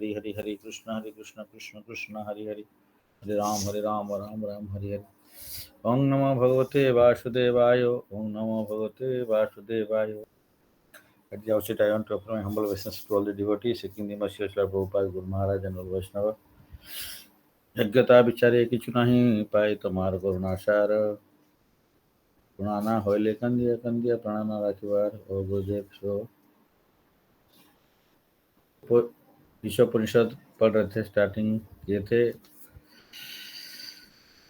हरि हरि, हरे कृष्ण कृष्ण कृष्ण हरि हरि, हरे राम राम राम हरि हरि। ओम नमो भगवते वासुदेवाय, ओम नमो भगवते वासुदेवाय। At the outset, I want to offer my humble obeisance to all the devotees seeking the mercy of Srila Prabhupada, Guru Maharaj and all Vaishnava. यज्ञता विचारे किछु नहीं पाए तुम्हार करुणासार, गुणाना होइले कंदिया कंदिया प्राणना राखिवार और गुरुदेव सो। ईशोपनिषद पढ़ रहे थे, स्टार्टिंग किए थे।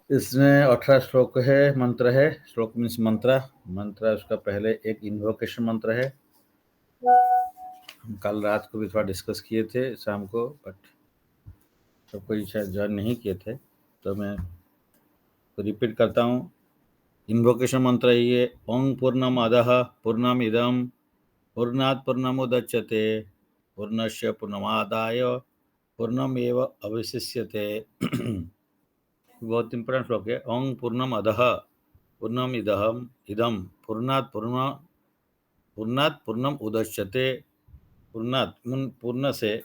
इसमें 18 श्लोक है, मंत्र है। श्लोक मीन्स मंत्र, मंत्र उसका पहले एक इन्वोकेशन मंत्र है। हम कल रात को भी थोड़ा डिस्कस किए थे शाम को, बट सब कोई शायद ज्वाइन नहीं किए थे, तो मैं रिपीट करता हूँ। इन्वोकेशन मंत्र ये ओम पूर्णम अधः पूर्णम इदम पूर्णात् पूर्णमुदच्यते पूर्णस्य पूर्णमादाय पूर्णमेव अवशिष्यते। बहुत इंपॉर्टेंट श्लोक है। ओम पूर्णम अधः पूर्णम इदम पूर्णात् पूर्णम उदच्यते। पूर्णात् पूर्ण से,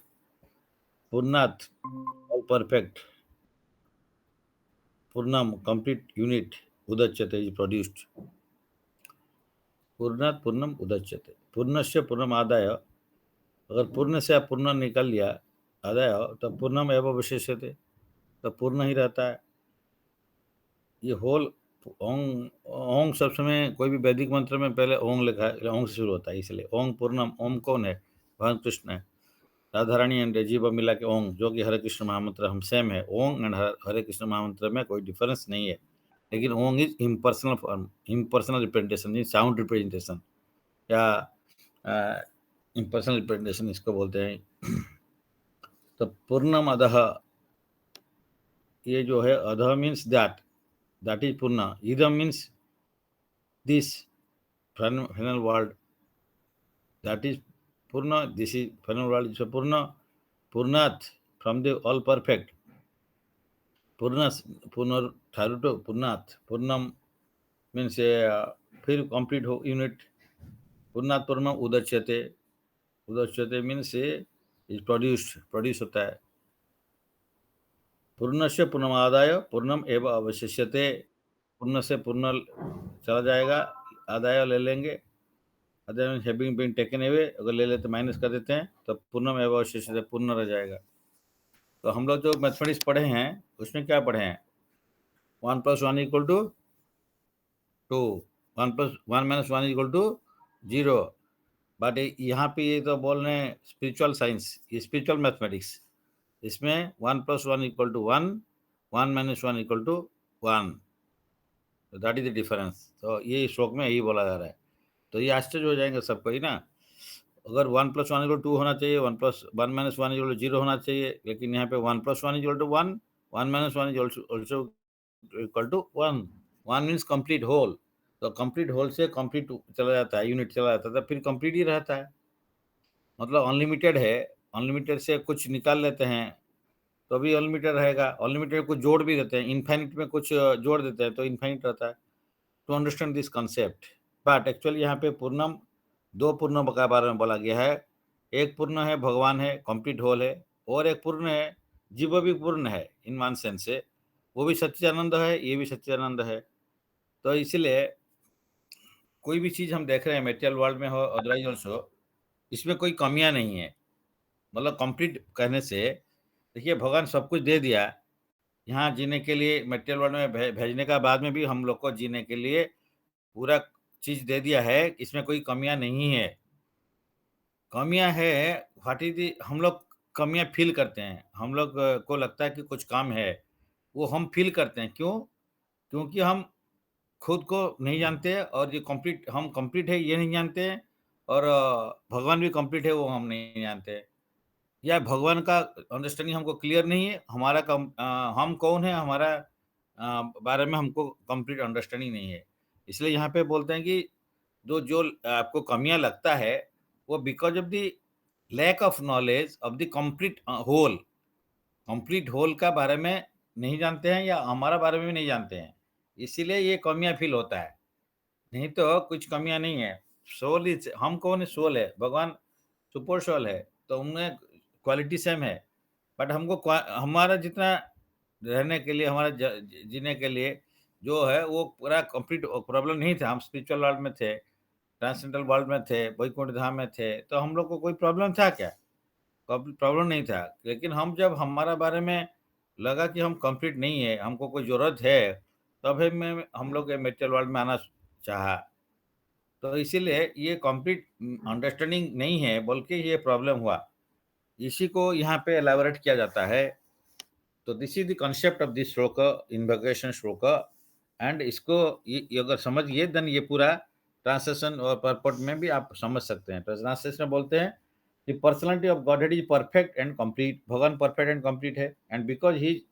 पूर्णात् ऑल परफेक्ट, पूर्णम कंप्लीट यूनिट, उदच्यते इज प्रोड्यूस्ड। पूर्णात् पूर्णम उदच्यते, पूर्णस्य पूर्णम आदाय। अगर पूर्ण से आप पूर्ण निकल लिया आदाय, तो पूर्णम एवं अवशिष्यते, तो पूर्ण ही रहता है। ये होल ओंग, ओंग सब समय कोई भी वैदिक मंत्र में पहले ओंग लिखा है, ओंग से शुरू होता है, इसलिए ओंग पूर्णम। ओम कौन है? भगवान कृष्ण है। राधा रानी एंड जीव मिला के ओंग, जो कि हरे कृष्ण महामंत्र हम सेम है। ओंग एंड हरे कृष्ण महामंत्र में कोई डिफरेंस नहीं है, लेकिन ओंग is impersonal form, impersonal representation, sound representation या इम्पर्सनल रिप्रेजेंटेशन इसको बोलते हैं। तो पूर्णम अधः, ये जो है अधः मीन्स दैट इज पूर्ण। इदम means this final world, that is पूर्ण। This is final world is पूर्ण। पूर्णात् फ्रॉम द ऑल परफेक्ट, पूर्ण ठारू पूर्णात्। पूर्णम मीन्स फिर कंप्लीट हो यूनिट। पूर्णात् पूर्णम उदच्यते, उदच्यते मीन्स इज प्रोड्यूस होता है। पूर्णस्य पूर्णमादाय पूर्णम एवं अवशिष्यते, पूर्ण से पूर्ण चला जाएगा, आदाय ले लेंगे, आदाय means having been taken away, अगर ले लेते माइनस कर देते हैं तो पूर्णम एवं अवशिष्यते, पूर्ण रह जाएगा। तो हम लोग जो मैथमेटिक्स पढ़े हैं उसमें क्या पढ़े हैं? 1 + 1 = 2, 1 + 1 - 1 = 0। बट यहाँ पे ये तो बोल रहे हैं स्पिरिचुअल साइंस, ये स्पिरिचुअल मैथमेटिक्स। इसमें 1 + 1 = 1, 1 - 1 = 1, दैट इज द डिफरेंस। तो ये श्लोक में यही बोला जा रहा है। तो ये आश्चर्य हो जाएंगे सबको ही ना। अगर 1 + 1 = 2 होना चाहिए, 1 + 1 - 1 = 0 होना चाहिए, लेकिन यहाँ पे 1 + 1 = 1, 1 - 1 also = 1। 1 means complete whole. तो कंप्लीट होल से कंप्लीट चला जाता है, यूनिट चला जाता है, तो फिर कंप्लीट ही रहता है। मतलब अनलिमिटेड है, अनलिमिटेड से कुछ निकाल लेते हैं तो भी अनलिमिटेड रहेगा। अनलिमिटेड कुछ जोड़ भी देते हैं, इनफाइनिट में कुछ जोड़ देते हैं तो इनफाइनिट रहता है। To understand this concept, but actually यहाँ पे पूर्णम, दो पूर्ण के बारे में बोला गया है। एक पूर्ण है भगवान है, कंप्लीट होल है, और एक पूर्ण है जीव भी पूर्ण है इन वन सेंस से, वो भी सच्चिदानंद है, ये भी सच्चिदानंद है। तो इसलिए कोई भी चीज़ हम देख रहे हैं मेटेरियल वर्ल्ड में हो अदरवाइज ऑल्सो, इसमें कोई कमियां नहीं है। मतलब कंप्लीट कहने से, देखिए भगवान सब कुछ दे दिया यहाँ जीने के लिए, मेटेरियल वर्ल्ड में भेजने का बाद में भी हम लोग को जीने के लिए पूरा चीज दे दिया है, इसमें कोई कमियां नहीं है। कमियां है व्हाट इज दी, हम लोग कमियां फील करते हैं, हम लोग को लगता है कि कुछ काम है, वो हम फील करते हैं। क्यों? क्योंकि हम खुद को नहीं जानते, और ये कंप्लीट, हम कंप्लीट है ये नहीं जानते हैं, और भगवान भी कंप्लीट है वो हम नहीं जानते, या भगवान का अंडरस्टैंडिंग हमको क्लियर नहीं है। हमारा हम कौन है, हमारा बारे में हमको कंप्लीट अंडरस्टैंडिंग नहीं है। इसलिए यहाँ पे बोलते हैं कि जो आपको कमियां लगता है, वो because of the lack of knowledge of the complete whole, complete whole का बारे में नहीं जानते हैं, या हमारा बारे में भी नहीं जानते हैं, इसीलिए ये कमियां फील होता है। नहीं तो कुछ कमियां नहीं है। सोल इज, हम कौन है? सोल है, भगवान सुपर सोल है, तो उनमें क्वालिटी सेम है। बट हमको हमारा जितना रहने के लिए, हमारा जीने के लिए जो है वो पूरा कंप्लीट प्रॉब्लम नहीं था। हम स्पिरिचुअल वर्ल्ड में थे, ट्रांसेंडेंटल वर्ल्ड में थे, वैकुंठ धाम में थे, तो हम लोग को कोई प्रॉब्लम था क्या? प्रॉब्लम नहीं था। लेकिन हम जब हमारा बारे में लगा कि हम कंप्लीट नहीं है, हमको कोई ज़रूरत है, तभी में हम लोग ये मटेरियल वर्ल्ड में आना चाहा। तो इसीलिए ये कंप्लीट अंडरस्टैंडिंग नहीं है, बल्कि ये प्रॉब्लम हुआ। इसी को यहाँ पे एलैबोरेट किया जाता है। तो this is the concept of this श्लोक, इन्वोकेशन श्लोक। एंड इसको ये अगर समझिए देन ये पूरा ट्रांसलेशन और परपट में भी आप समझ सकते हैं। तो ट्रांसलेशन में बोलते हैं कि personality of godhead is perfect and complete. भगवान परफेक्ट एंड कंप्लीट है, and because he is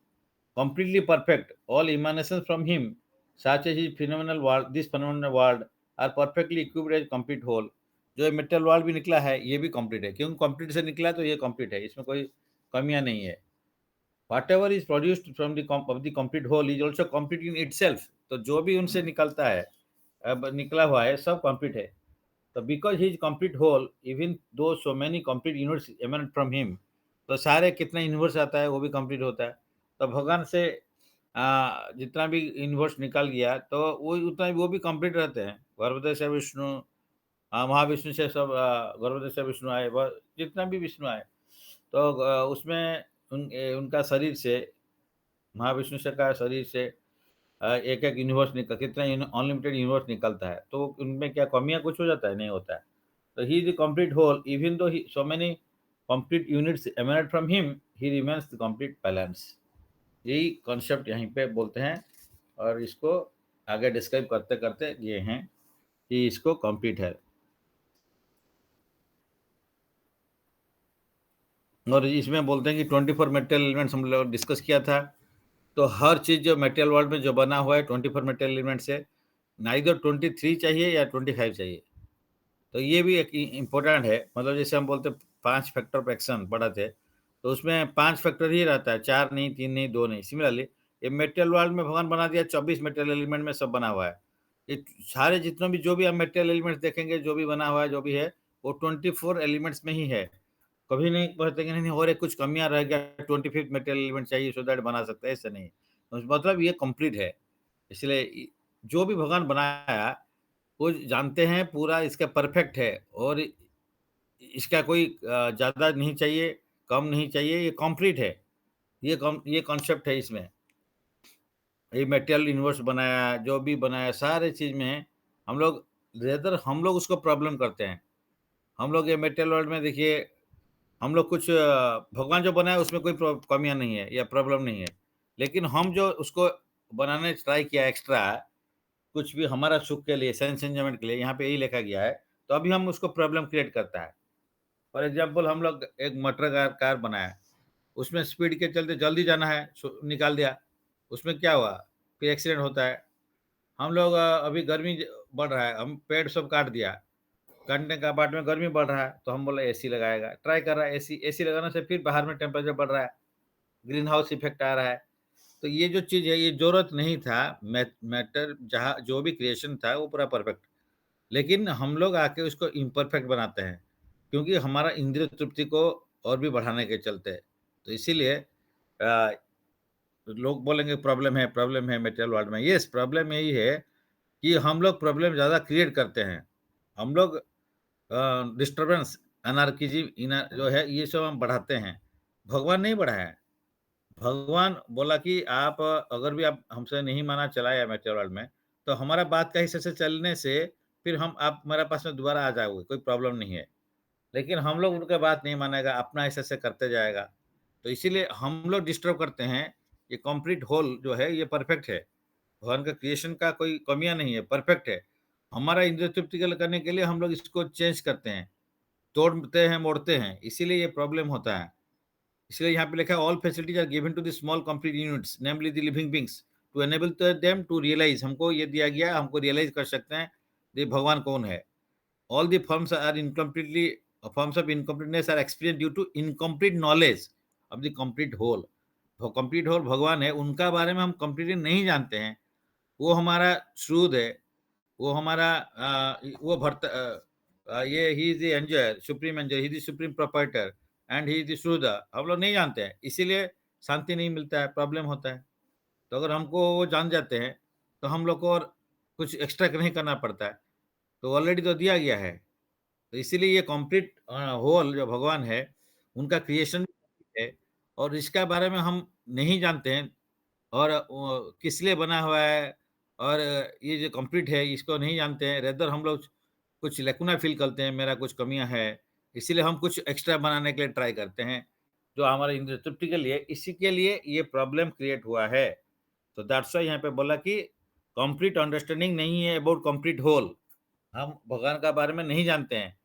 completely perfect, all emanations from him, such as his phenomenal world, this phenomenal world, are perfectly equipped as complete whole। जो metal world भी निकला है ये भी complete है, क्योंकि कंप्लीट से निकला है तो ये कंप्लीट है, इसमें कोई कमियां नहीं है। Whatever is produced from the of the complete whole is also complete in itself। तो जो भी उनसे निकलता है, अब निकला हुआ है, सब कंप्लीट है। तो because he is complete whole, even though so many complete universe emanate from him, तो सारे कितना यूनिवर्स आता है वो भी कंप्लीट होता है। तो भगवान से जितना भी यूनिवर्स निकल गया तो वो उतना वो भी कंप्लीट रहते हैं। गर्भोदय से विष्णु, महाविष्णु से सब, गर्भोदय से विष्णु आए, जितना भी विष्णु आए, तो उसमें उनका शरीर से, महाविष्णु से का शरीर से एक एक यूनिवर्स निकल, कितना अनलिमिटेड यूनिवर्स निकलता है, तो उनमें क्या कमियां कुछ हो जाता है? नहीं होता है। तो he is the complete whole, even though so many complete units emanate from him, he remains the complete balance. यही कॉन्सेप्ट यहीं पे बोलते हैं, और इसको आगे डिस्क्राइब करते करते ये हैं कि इसको कंप्लीट है। और इसमें बोलते हैं कि 24 मेटेरियल एलिमेंट्स हम लोग डिस्कस किया था। तो हर चीज़ जो मटेरियल वर्ल्ड में जो बना हुआ है 24 मटेरियल एलिमेंट से, नाइदर 23 चाहिए या 25 चाहिए। तो ये भी एक इम्पोर्टेंट है। मतलब जैसे हम बोलते 5 फैक्टर ऑफ एक्शन पढ़ा थे, तो उसमें 5 फैक्टर ही रहता है, 4 नहीं, 3 नहीं, 2 नहीं। सिमिलरली ये मटेरियल वर्ल्ड में भगवान बना दिया, 24 मटेरियल एलिमेंट में सब बना हुआ है। ये सारे जितने भी जो भी आप मटेरियल एलिमेंट्स देखेंगे, जो भी बना हुआ है, जो भी है, वो 24 एलिमेंट्स में ही है। कभी नहीं कहते कि नहीं और एक कुछ कमियां रह गया, 25th मटेरियल एलिमेंट चाहिए सो दैट बना सकते हैं, ऐसा नहीं। मतलब ये कंप्लीट है। इसलिए जो भी भगवान बनाया वो जानते हैं पूरा इसका परफेक्ट है, और इसका कोई ज़्यादा नहीं चाहिए, कम नहीं चाहिए, ये कंप्लीट है। ये कॉन्सेप्ट है इसमें। ये मटेरियल यूनिवर्स बनाया, जो भी बनाया, सारे चीज़ में हम लोग उसको प्रॉब्लम करते हैं। हम लोग ये मटेरियल वर्ल्ड में देखिए, हम लोग कुछ भगवान जो बनाया उसमें कोई कमियां नहीं है या प्रॉब्लम नहीं है। लेकिन हम जो उसको बनाने ट्राई किया एक्स्ट्रा, कुछ भी हमारा सुख के लिए, सेंस एंजॉयमेंट के लिए, यहाँ पे यही लिखा गया है, तो अभी हम उसको प्रॉब्लम क्रिएट करता है। फॉर एग्जाम्पल हम लोग एक मोटर कार बनाया, उसमें स्पीड के चलते जल्दी जाना है, निकाल दिया, उसमें क्या हुआ? फिर एक्सीडेंट होता है। हम लोग अभी गर्मी बढ़ रहा है, हम पेड़ सब काट दिया, काटने का बाद में गर्मी बढ़ रहा है, तो हम बोले एसी लगाएगा, ट्राई कर रहा है एसी, एसी लगाने से फिर बाहर में टेम्परेचर बढ़ रहा है, ग्रीन हाउस इफेक्ट आ रहा है। तो ये जो चीज़ है ये ज़रूरत नहीं था। मैटर जहाँ जो भी क्रिएशन था वो पूरा परफेक्ट, लेकिन हम लोग आके उसको इम्परफेक्ट बनाते हैं, क्योंकि हमारा इंद्रिय तृप्ति को और भी बढ़ाने के चलते। तो इसीलिए लोग बोलेंगे प्रॉब्लम है मटेरियल वर्ल्ड में। यस, प्रॉब्लम यही है कि हम लोग प्रॉब्लम ज़्यादा क्रिएट करते हैं। हम लोग डिस्टर्बेंस, अनार्किज़्म जो है ये सब हम बढ़ाते हैं। भगवान नहीं बढ़ाया है। भगवान बोला कि आप अगर भी आप हमसे नहीं माना चलाया मटेरियल वर्ल्ड में, तो हमारा बात का हिस्से से चलने से फिर हम आप हमारे पास में दोबारा आ जाओगे, कोई प्रॉब्लम नहीं है। लेकिन हम लोग उनका बात नहीं मानेगा, अपना हिस्से करते जाएगा। तो इसीलिए हम लोग डिस्टर्ब करते हैं। ये कंप्लीट होल जो है ये परफेक्ट है। भगवान का क्रिएशन का कोई कमियाँ नहीं है, परफेक्ट है। हमारा इंद्रिय तृप्ति के करने के लिए हम लोग इसको चेंज करते हैं, तोड़ते हैं, मोड़ते हैं, इसीलिए ये प्रॉब्लम होता है। इसलिए यहाँ पे लिखा है all facilities are given to the small complete units namely the living beings to enable them to realise. हमको ये दिया गया, हमको रियलाइज कर सकते हैं ये भगवान कौन है। All the forms are incompletely, forms of incompleteness are experience due to incomplete knowledge of the complete whole. वो कंप्लीट होल भगवान है, उनका बारे में हम कंप्लीटली नहीं जानते हैं। वो हमारा श्रूद है, वो हमारा वो भरता, ये ही is the enjoyer, supreme enjoyer, he is the supreme proprietor. And he is शुद्ध, हम लोग नहीं जानते हैं, इसीलिए शांति नहीं मिलता है, प्रॉब्लम होता है। तो अगर हमको वो जान जाते हैं, तो हम लोग को और कुछ एक्स्ट्रा नहीं करना पड़ता है, तो ऑलरेडी तो दिया गया है। तो इसीलिए ये कंप्लीट होल जो भगवान है, उनका क्रिएशन है और इसके बारे में हम नहीं जानते हैं और वो किस लिए बना हुआ है और ये जो कंप्लीट है इसको नहीं जानते हैं। रेदर हम लोग कुछ लैकुना फ़ील करते हैं, मेरा कुछ कमियाँ है, इसीलिए हम कुछ एक्स्ट्रा बनाने के लिए ट्राई करते हैं, जो हमारे इंद्रिय तृप्ति के लिए, इसी के लिए ये प्रॉब्लम क्रिएट हुआ है। तो दैट्स व्हाई यहाँ पे बोला कि कंप्लीट अंडरस्टैंडिंग नहीं है अबाउट कंप्लीट होल। हम भगवान का बारे में नहीं जानते हैं,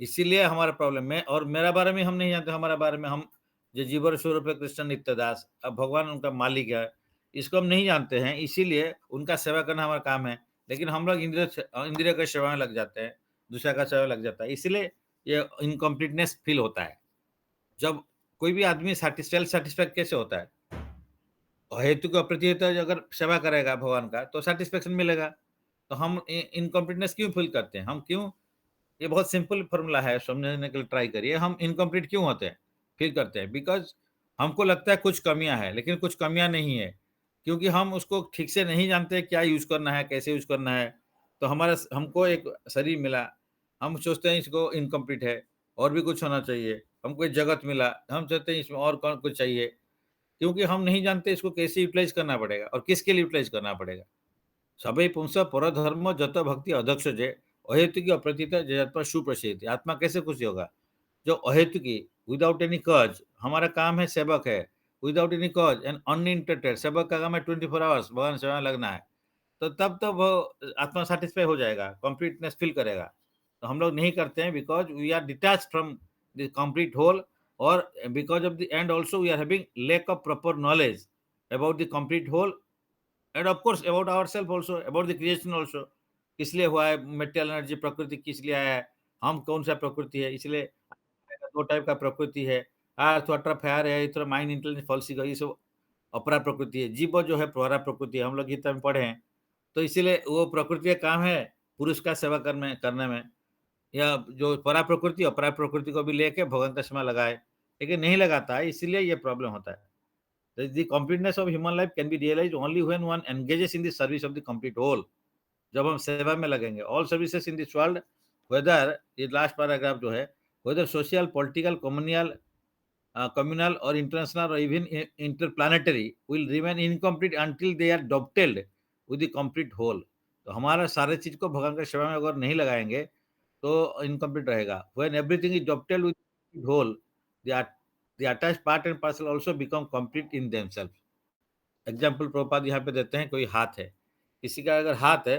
इसीलिए हमारा प्रॉब्लम है और मेरा बारे में हम नहीं जानते, हमारा बारे में हम जो जीवर स्वरूप है कृष्ण नित्यदास, अब भगवान उनका मालिक है, इसको हम नहीं जानते हैं, इसीलिए उनका सेवा करना हमारा काम है। लेकिन हम लोग इंद्रिय की सेवा में लग जाते हैं, दूसरा का सेवा में लग जाता है, इसीलिए ये इनकम्प्लीटनेस फील होता है। जब कोई भी आदमी सेल्फ सैटिस्फाइड कैसे होता है? हेतु के अप्रति अगर सेवा करेगा भगवान का, तो सैटिस्फैक्शन मिलेगा। तो हम इनकम्प्लीटनेस क्यों फील करते हैं? हम क्यों, ये बहुत सिंपल फ़ॉर्मूला है, समझने के लिए ट्राई करिए। हम इनकम्प्लीट क्यों होते हैं, फ़ील करते हैं? बिकॉज़ हमको लगता है कुछ कमियाँ हैं, लेकिन कुछ कमियाँ नहीं है, क्योंकि हम उसको ठीक से नहीं जानते क्या यूज़ करना है, कैसे यूज़ करना है। तो हमारा हमको एक शरीर मिला, हम सोचते हैं इसको इनकम्प्लीट है, और भी कुछ होना चाहिए। हमको एक जगत मिला, हम सोचते हैं इसमें और कौन कुछ चाहिए, क्योंकि हम नहीं जानते इसको कैसे यूटिलाइज़ करना पड़ेगा और किसके लिए यूटिलाइज़ करना पड़ेगा। सबै पुंसः परधर्म जत भक्ति अधक्षजे अहेतुकी अप्रतीत जयात्मा सुप्रसिद्ध। आत्मा कैसे खुशी होगा? जो अहेतुकी, विदाउट एनी कॉज, हमारा काम है सेवक है, विदाउट एनी कॉज एंड अनइंटरटेड, सेवक का काम है 24 आवर्स भगवान सेवा में लगना है। तो तब तो वो आत्मा सैटिस्फाई हो जाएगा, कंप्लीटनेस फील करेगा। तो हम लोग नहीं करते हैं because we are detached from the complete whole और because of the end also we are having lack of proper knowledge about the complete whole and of course about ourselves also, about the creation also. किस लिए हुआ है material energy, प्रकृति किस लिए आया है, हम कौन-सा प्रकृति है, इसलिए 2 टाइप का प्रकृति है। अर्थ, वाटर, फायर है, थोड़ा माइंड, इंटेलिजेंस, फॉल्सिक, ये सब अपरा प्रकृति है। जीव जो है परा प्रकृति है, हम लोग गीता में पढ़े हैं। तो इसीलिए वो प्रकृति का काम है पुरुष का सेवा करने में, या जो परा प्रकृति, अपरा प्रकृति को भी लेके भगवान का सेवा लगाए, लेकिन नहीं लगाता है, इसीलिए ये प्रॉब्लम होता है। The completeness of human life can be realized only when one engages in the service of the complete whole. जब हम सेवा में लगेंगे, all services in this world, whether, ये लास्ट पैराग्राफ जो है, whether social, political, communal or international or even interplanetary will remain incomplete until they are dovetailed with the complete whole. तो हमारा सारे चीज को भगवान की सेवा में अगर नहीं लगाएंगे तो इनकम्प्लीट रहेगा। When everything is dovetailed with the whole, the the attached part and parcel also become complete in themselves. Example Prabhupada यहाँ पे देते हैं, कोई हाथ है, किसी का अगर हाथ है,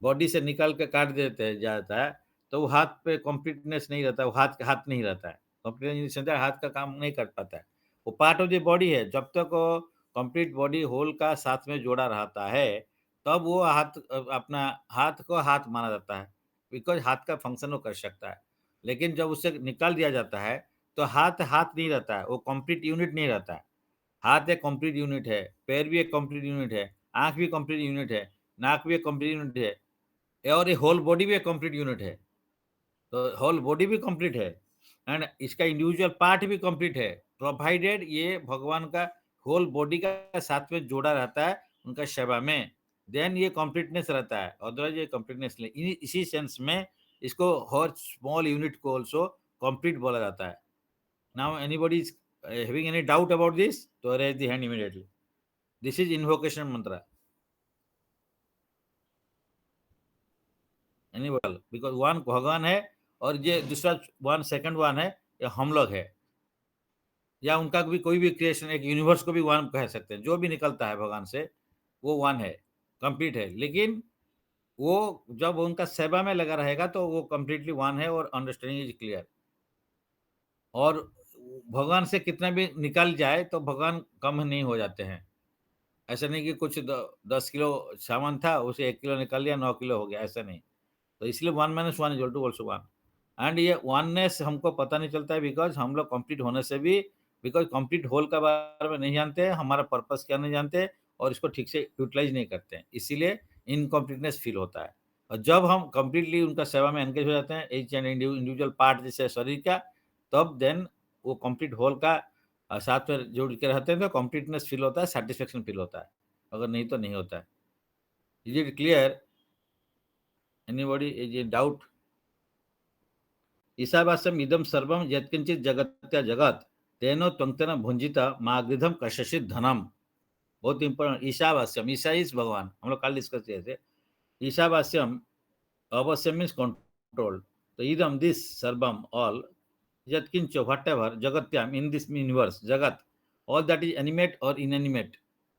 बॉडी से निकाल के काट देते हैं जाता है, तो वो हाथ पे कंप्लीटनेस नहीं रहता, वो हाथ नहीं रहता है, कंप्लीटनेस हाथ का काम नहीं कर पाता है, वो पार्ट ऑफ द बॉडी है। जब तक वो कंप्लीट बॉडी होल का साथ में जोड़ा रहता है, तब वो हाथ अपना हाथ को हाथ माना जाता है, बिकॉज हाथ का फंक्शन वो कर सकता है। लेकिन जब उससे निकाल दिया जाता है, तो हाथ हाथ नहीं रहता है, वो कंप्लीट यूनिट नहीं रहता है। हाथ एक कंप्लीट यूनिट है, पैर भी एक कंप्लीट यूनिट है, आँख भी कंप्लीट यूनिट है, नाक भी एक कंप्लीट यूनिट है और ये होल बॉडी भी एक कंप्लीट यूनिट है। तो होल बॉडी भी कंप्लीट है एंड इसका इंडिविजुअल पार्ट भी कंप्लीट है, प्रोवाइडेड ये भगवान का होल बॉडी का साथ में जोड़ा रहता है उनका सेवा में, देन ये कंप्लीटनेस रहता है, अदरवाइज ये कंप्लीटनेस नहीं। इसी सेंस में इसको हर स्मॉल यूनिट को ऑल्सो कंप्लीट बोला जाता है। Now anybody is having any doubt about this, to raise the hand immediately. This is invocation mantra. Anybody? Because one भगवान है और ये दूसरा वन सेकंड वन है, ये हम लोग है, या उनका भी कोई भी क्रिएशन, एक यूनिवर्स को भी वन कह सकते हैं। जो भी निकलता है भगवान से वो वन है, कंप्लीट है। लेकिन वो जब उनका सेवा में लगा रहेगा तो वो कंप्लीटली वन है और अंडरस्टैंडिंग इज क्लियर। और भगवान से कितना भी निकल जाए तो भगवान कम नहीं हो जाते हैं। ऐसा नहीं कि कुछ 10 किलो सामान था, उसे 1 किलो निकाल लिया, 9 किलो हो गया, ऐसा नहीं। तो इसलिए 1 - 1 = ऑल्सो 1। एंड ये वननेस हमको पता नहीं चलता है बिकॉज़ हम लोग कंप्लीट होने से भी, बिकॉज़ कंप्लीट होल के बारे में नहीं जानते हैं, हमारा पर्पस क्या नहीं जानते और इसको ठीक से यूटिलाइज़ नहीं करते हैं। इसीलिए इनकम्प्लीटनेस फील होता है। और जब हम कंप्लीटली उनका सेवा में एंगेज हो जाते हैं, ईच एंड इंडिविजुअल पार्ट जैसे शरीर का, तब देन वो कंप्लीट होल का साथ में जुड़ के रहते हैं तो कंप्लीटनेस फील होता है, सैटिस्फैक्शन फील होता है। अगर नहीं तो नहीं होता है। Is it clear? Anybody is in doubt? ईशावास्यम इदम सर्वम यत्किंचित जगत्या जगत तेनो त्वंगतेन भुंजित मागृधम कशशित धनम। बहुत इंपॉर्टेंट। ईशावास्यम, ईशा इज भगवान, हम लोग कल डिस्कस किए थे। ईशावास्यम, अवश्य मीन्स कंट्रोल। तो इदम दिस सर्वम ऑल यत्किंच व्हाटएवर जगत्याम इन दिस यूनिवर्स जगत, ऑल दैट इज एनिमेट और इनएनिमेट,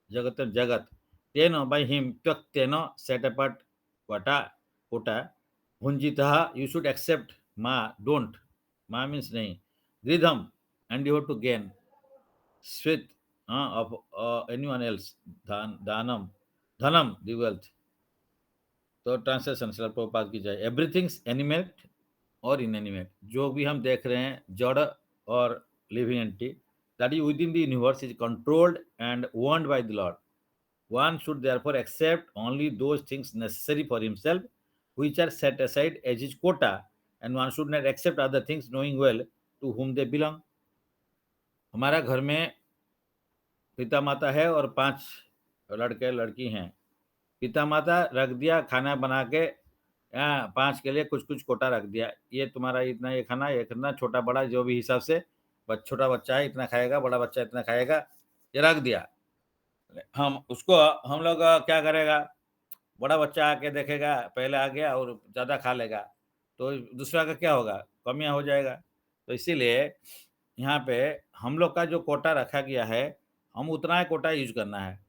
जगत जगत, तेन बाय हिम त्वक तेन सेट अपार्ट वटा कोटा भुंजितः, यू शुड एक्सेप्ट मा, डोंट, मा मीन्स नहीं, रिदम, and you have to gain स्वित of anyone else, दानम, धनम, द वेल्थ। तो ट्रांसलेशन श्रील प्रभुपाद की जाए। एवरीथिंग्स एनिमेट और इनएनिमेट, जो भी हम देख रहे हैं जड़ और living entity, that is with in the universe is controlled and owned by the Lord. One should therefore accept only those things necessary for himself, which are set aside as his quota, and one should not accept other things, knowing well to whom they belong. हमारा घर में पिता माता है और 5 लड़के लड़की हैं। पिता माता रख दिया खाना बना के, 5 के लिए कुछ-कुछ कोटा रख दिया। ये तुम्हारा इतना ये खाना, ये खाना, छोटा-बड़ा जो भी हिसाब से, छोटा बच्चा है इतना खाएगा, बड़ा बच्चा इतना खाएगा, ये रख दिया। हम उसको हम लोग क्या करेगा, बड़ा बच्चा आके देखेगा, पहले आ गया और ज़्यादा खा लेगा, तो दूसरा का क्या होगा? कमियाँ हो जाएगा। तो इसीलिए यहाँ पे हम लोग का जो कोटा रखा गया है, हम उतना ही कोटा यूज़ करना है।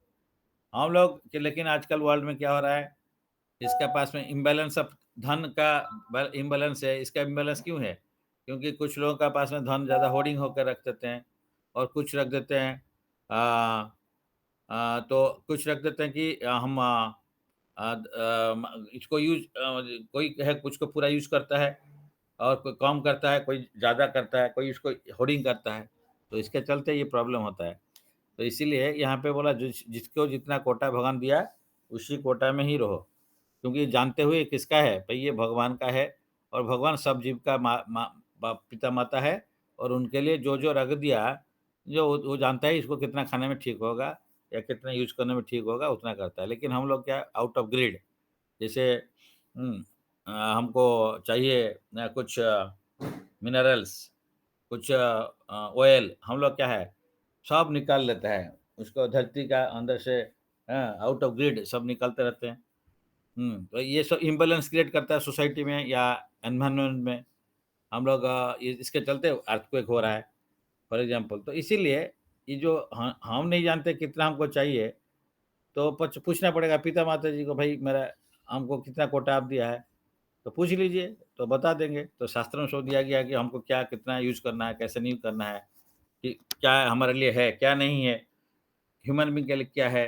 हम लोग कि लेकिन आजकल वर्ल्ड में क्या हो रहा है, इसके पास में इम्बैलेंस ऑफ धन का इम्बैलेंस है। इसका इम्बैलेंस क्यों है? क्योंकि कुछ लोगों का पास में धन ज़्यादा होर्डिंग होकर रख देते हैं और कुछ रख देते हैं तो कुछ रख देते हैं कि हम इसको यूज़ कोई है कुछ को पूरा यूज़ करता है और कोई कम करता है, कोई ज़्यादा करता है, कोई इसको होर्डिंग करता है। तो इसके चलते ये प्रॉब्लम होता है। तो इसीलिए यहाँ पे बोला जिसको जितना कोटा भगवान दिया, उसी कोटा में ही रहो। क्योंकि जानते हुए किसका है? भई ये भगवान का है और भगवान सब जीव का माँ माँ बाप पिता-माता है और उनके लिए जो-जो रख दिया, जो वो जानता है इसको कितना खाने में ठीक होगा या कितना यूज़ करने में ठीक होगा, उतना करता है। लेकिन हम लोग क्या आउट ऑफ ग्रिड, जैसे हमको चाहिए कुछ मिनरल्स, कुछ ऑयल, हम लोग क्या है, सब निकाल लेते हैं। उसको धरती का अंदर से आउट ऑफ ग्रिड सब निकालते रहते हैं। तो ये सब इम्बैलेंस क्रिएट करता है सोसाइटी में या एनवायरनमेंट में। हम लोग इसके चलते अर्थक्वेक हो रहा है, फॉर एग्ज़ाम्पल। तो इसीलिए ये जो हम नहीं जानते कितना हमको चाहिए, तो पच पूछना पड़ेगा पिता-माता जी को, भाई मेरा हमको कितना कोटा आप दिया है? तो पूछ लीजिए, तो बता देंगे। तो शास्त्र में सो दिया गया है कि हमको क्या कितना यूज़ करना है, कैसे नहीं करना है, कि क्या हमारे लिए है, क्या नहीं है, ह्यूमन बीइंग के लिए क्या है,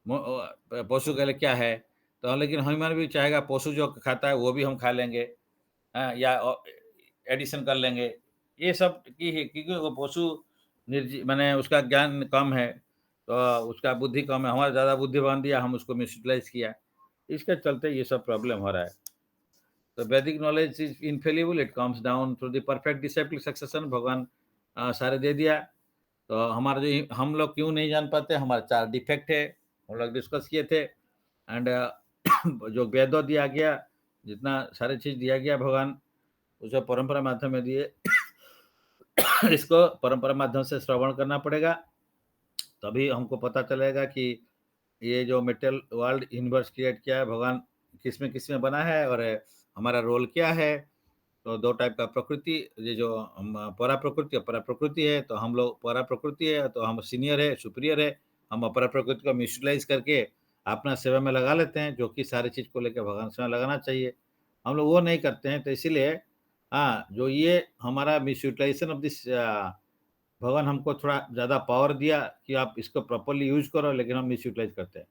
पशु के लिए क्या है। तो लेकिन ह्यूमन बीइंग चाहेगा पशु जो खाता है वो भी हम खा लेंगे, या एडिशन कर लेंगे। ये सब की है क्योंकि वो पशु माने उसका ज्ञान कम है, तो उसका बुद्धि कम है, हमारा ज़्यादा बुद्धिमान दिया, हम उसको मिसयूटिलाइज़ किया। इसके चलते ये सब प्रॉब्लम हो रहा है। तो वैदिक knowledge is infallible, it comes down through the perfect discipline succession. भगवान सारे दे दिया। तो हमारा जो हम लोग क्यों नहीं जान पाते, हमारे 4 डिफेक्ट है, हम लोग डिस्कस किए थे। एंड जो वेदों दिया गया, जितना सारी चीज़ दिया गया भगवान, उसे परंपरा माध्यम में दिए। इसको परंपरा माध्यम से श्रवण करना पड़ेगा, तभी हमको पता चलेगा कि ये जो मेटल वर्ल्ड यूनिवर्स क्रिएट किया है भगवान, किस में बना है और हमारा रोल क्या है। तो 2 टाइप का प्रकृति, ये जो हम परा प्रकृति और परा प्रकृति है, तो हम लोग परा प्रकृति है तो हम सीनियर है, सुपीरियर है। हम अपरा प्रकृति को मिसयूटिलाइज़ करके अपना सेवा में लगा लेते हैं, जो कि सारी चीज़ को लेके भगवान सेवा लगाना चाहिए। हम लोग वो नहीं करते हैं, तो इसीलिए जो ये हमारा मिसयूटिलाइज़ेशन ऑफ दिस भगवान हमको थोड़ा ज़्यादा पावर दिया कि आप इसको प्रॉपर्ली यूज़ करो, लेकिन हम मिसयूटिलाइज़ करते हैं।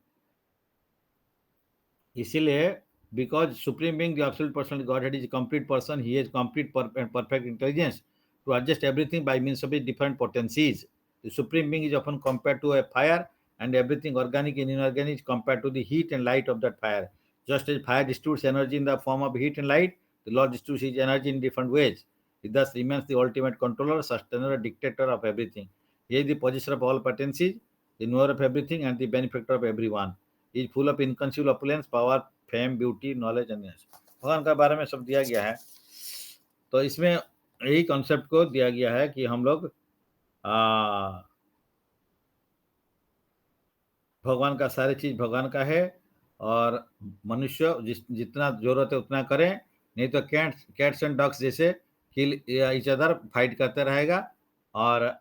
इसीलिए because supreme being the absolute personal godhead is a complete person, he has complete and perfect intelligence to adjust everything by means of his different potencies. The supreme being is often compared to a fire, and everything organic and inorganic is compared to the heat and light of that fire. Just as fire distributes energy in the form of heat and light, the Lord distributes his energy in different ways. He thus remains the ultimate controller, sustainer, dictator of everything. He is the possessor of all potencies, the knower of everything, and the benefactor of everyone. He is full of inconceivable opulence, power, fame, beauty, knowledge, and yes. भगवान का बारे में सब दिया गया है। तो इसमें यही कॉन्सेप्ट को दिया गया है कि हम लोग भगवान का सारी चीज भगवान का है और मनुष्य जितना जरूरत है उतना करें, नहीं तो कैट्स एंड डॉग्स जैसे किल ईच अदर फाइट करते रहेगा और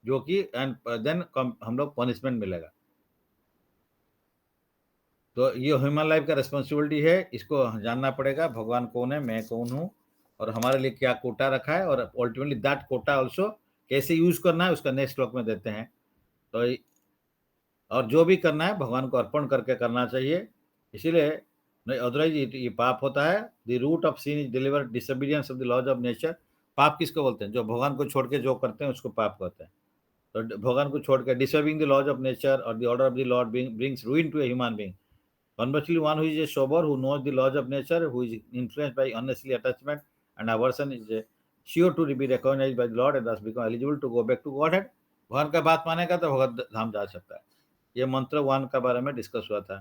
जो कि एंड देन हम लोग पनिशमेंट मिलेगा। तो ये ह्यूमन लाइफ का रिस्पॉन्सिबिलिटी है, इसको जानना पड़ेगा भगवान कौन है, मैं कौन हूँ और हमारे लिए क्या कोटा रखा है और अल्टीमेटली दैट कोटा ऑल्सो कैसे यूज करना है उसका नेक्स्ट श्लोक में देते हैं। तो और जो भी करना है भगवान को अर्पण करके करना चाहिए। इसीलिए नहीं अदरवाइज ये पाप होता है। The root of sin is deliver disobedience of the laws of nature. पाप किसको बोलते हैं? जो भगवान को छोड़ के जो करते हैं उसको पाप कहते हैं। तो भगवान को छोड़ के deserving the laws of nature और the order of the lord brings ruin to a human being. Conversely, one who is a sober, who knows the laws of nature, who is influenced by unnecessary attachment and aversion, is sure to be recognized by the Lord and thus become eligible to go back to Godhead. भगवान का बात मानेगा तो भगवत धाम जा सकता है। ये मंत्र 1 का बारे में डिस्कस हुआ था।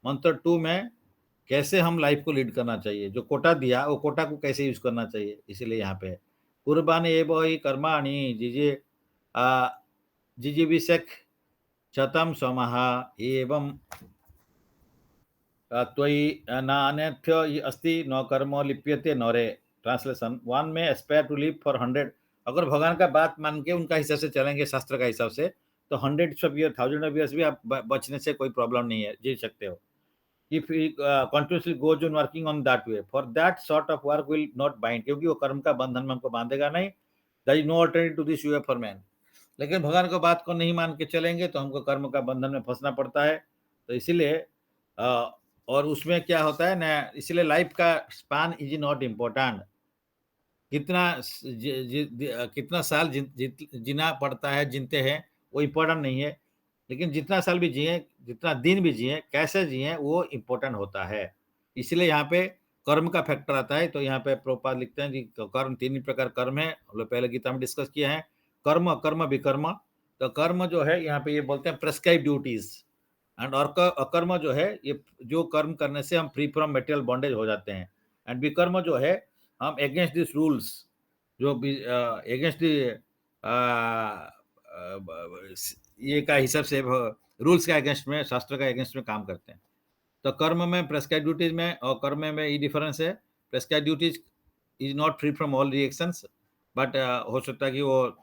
मंत्र 2 में कैसे हम लाइफ को लीड करना चाहिए, जो कोटा दिया वो कोटा को कैसे यूज करना चाहिए, इसीलिए यहाँ पे है कुर्बान एवं ही कर्माणि जिजीविषेक शतम समः एवं त्वयि नान्यथ्य अस्ति न कर्म लिप्यते नरे। ट्रांसलेशन 1 में एस्पायर टू लिव फॉर 100। अगर भगवान का बात मान के उनका हिसाब से चलेंगे शास्त्र का हिसाब से तो 100 ऑफ ईयर 1000 ऑफ ईयर्स भी आप बचने से कोई प्रॉब्लम नहीं है, जी सकते हो। If continuously goes on working on that way for that sort of work will not bind, क्योंकि वो कर्म का बंधन में हमको बांधेगा नहीं। There is no alternative to this way for man. लेकिन भगवान को बात को नहीं मान के चलेंगे तो हमको कर्म का बंधन में फंसना पड़ता है। तो इसीलिए और उसमें क्या होता है ना, इसलिए लाइफ का स्पान इज नॉट इम्पोर्टेंट। कितना साल जीना पड़ता है, जीते हैं, वो इम्पोर्टेंट नहीं है। लेकिन जितना साल भी जिए, जितना दिन भी जिए, कैसे जिए, वो इम्पोर्टेंट होता है। इसलिए यहाँ पे कर्म का फैक्टर आता है। तो यहाँ पे प्रभुपाद लिखते हैं कि कर्म 3 प्रकार कर्म है, हम लोग पहले गीता में डिस्कस किया है। कर्म, अकर्म, विकर्म। तो कर्म जो है यहाँ पे ये बोलते हैं प्रेस्क्राइब ड्यूटीज एंड अकर्म जो है ये जो कर्म करने से हम फ्री फ्रॉम मेटेरियल बॉन्डेज हो जाते हैं। एंड विकर्म जो है हम अगेंस्ट दिस रूल्स, जो अगेंस्ट ये का हिसाब से रूल्स का अगेंस्ट में, शास्त्र का अगेंस्ट में काम करते हैं। तो कर्म में प्रेस्क्राइब ड्यूटीज में और कर्म में ये डिफरेंस है। Prescribe duties is not free from all reactions, but हो सकता है कि वो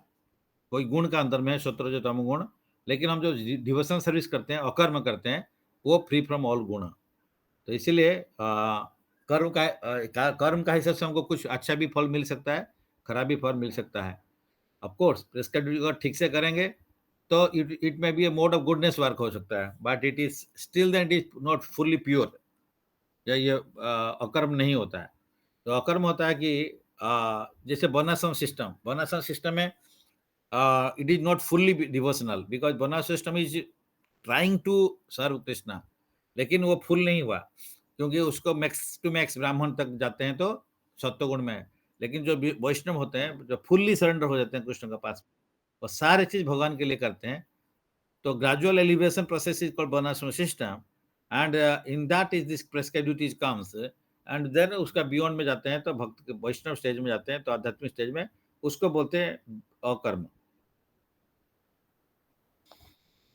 कोई गुण का अंदर में है, सत्व रजो तमो गुण। लेकिन हम जो डिवोशनल सर्विस करते हैं, अकर्म करते हैं, वो फ्री फ्रॉम ऑल गुण। तो इसीलिए कर्म का हिसाब से हमको कुछ अच्छा भी फल मिल सकता है, खराब भी फल मिल सकता है। ऑफ कोर्स प्रेस्क्राइब अगर ठीक से करेंगे तो इट में be a mode of goodness work हो सकता है, but it is still that is not fully pure. या ये अकर्म नहीं होता है। तो अकर्म होता है कि जैसे वर्णाश्रम सिस्टम में it is not fully devotional because Varna system is trying to serve Krishna, लेकिन वो फुल नहीं हुआ क्योंकि उसको मैक्स टू मैक्स ब्राह्मण तक जाते हैं तो सत्वगुण में। लेकिन जो वैष्णव होते हैं, जो फुल्ली सरेंडर हो जाते हैं कृष्ण के पास, वो सारे चीज भगवान के लिए करते हैं। तो gradual elevation process is called varnashrama system and in that is this prescribe duties comes and then उसका बियॉन्ड में जाते हैं तो भक्त वैष्णव स्टेज में जाते हैं, तो आध्यात्मिक स्टेज में उसको बोलते हैं अकर्म।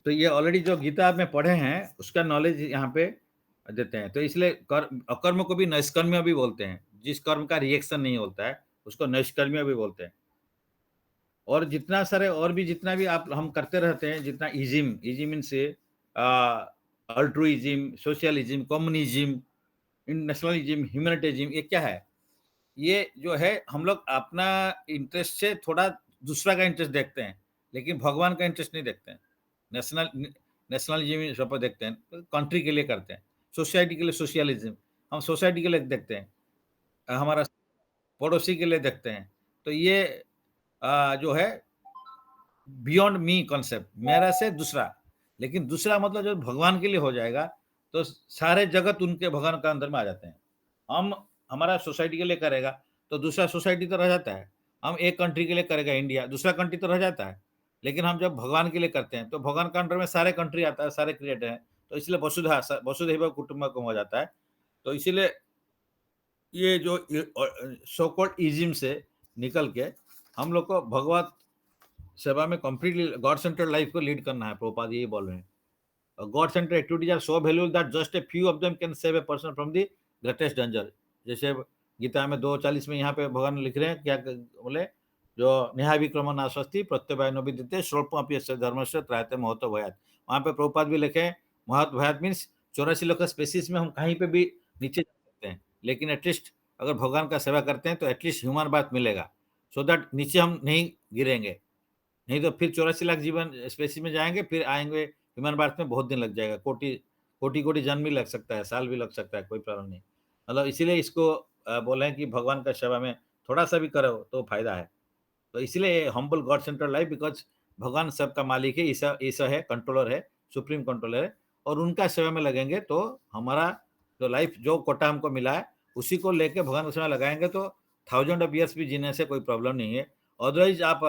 तो ये ऑलरेडी जो गीता में पढ़े हैं उसका नॉलेज यहाँ पे देते हैं। तो इसलिए अकर्म को भी नैष्कर्म्य भी बोलते हैं। जिस कर्म का रिएक्शन नहीं होता है उसको नैष्कर्म्य भी बोलते हैं। और जितना सारे और भी जितना भी आप हम करते रहते हैं, जितना इजिम मीन से अल्ट्रुइज्म, सोशलिज्म, कम्युनिज्म, नेशनलिज्म, ह्यूमैनिटिज्म, ये क्या है? ये जो है हम लोग अपना इंटरेस्ट से थोड़ा दूसरा का इंटरेस्ट देखते हैं, लेकिन भगवान का इंटरेस्ट नहीं देखते हैं। नेशनलिज्म सब देखते हैं, कंट्री के लिए करते हैं। सोसाइटी के लिए सोशलिज्म, हम सोसाइटी के लिए देखते हैं, हमारा पड़ोसी के लिए देखते हैं। तो ये जो है बियॉन्ड मी कॉन्सेप्ट, मेरा से दूसरा। लेकिन दूसरा मतलब जब भगवान के लिए हो जाएगा तो सारे जगत उनके भगवान का अंदर में आ जाते हैं। हम हमारा सोसाइटी के लिए करेगा तो दूसरा सोसाइटी तो रह जाता है, हम एक कंट्री के लिए करेगा इंडिया, दूसरा कंट्री तो रह जाता है। लेकिन हम जब भगवान के लिए करते हैं, तो भगवान के अंडर में सारे कंट्री आता है, सारे क्रिएटर हैं। तो इसलिए वसुधैव कुटुंबकम हो जाता है। तो इसीलिए ये जो सो कॉल्ड इज़्म से निकल के हम लोग को भगवत सेवा में कंप्लीटली गॉड सेंटर्ड लाइफ को लीड करना है। प्रभुपाद यही बोल रहे हैं। God centered activities are so valuable that just a few of them can save a person from the greatest danger. जैसे गीता में 2:40 में यहाँ पे भगवान लिख रहे हैं क्या बोले, जो नेहा विक्रम नास्वस्ति प्रत्यवाय विद्यते स्वल्पमपि यस्य धर्मस्य त्रायते महतो भयात्। वहाँ पे प्रभुपाद भी लिखे हैं महत भयात् मीन्स 84 लाख स्पेसीज में हम कहीं पे भी नीचे जा सकते हैं, लेकिन एटलीस्ट अगर भगवान का सेवा करते हैं तो एटलीस्ट ह्यूमन बात मिलेगा, सो दैट नीचे हम नहीं गिरेंगे। नहीं तो फिर 84 लाख जीवन स्पेसीज में जाएंगे, फिर आएंगे ह्यूमन बर्थ में बहुत दिन लग जाएगा, कोटि जन्म भी लग सकता है, साल भी लग सकता है, कोई प्रॉब्लम नहीं। मतलब इसीलिए इसको बोले हैं कि भगवान का सेवा में थोड़ा सा भी करो तो फायदा है। तो इसलिए humble God centre life, because भगवान सबका मालिक है, ईसा ईसा है, कंट्रोलर है, सुप्रीम कंट्रोलर है, और उनका सेवा में लगेंगे तो हमारा जो लाइफ जो कोटा हमको मिला है उसी को लेके भगवान की सेवा लगाएंगे तो 1000 ऑफ ईयर्स भी जीने से कोई प्रॉब्लम नहीं है। अदरवाइज आप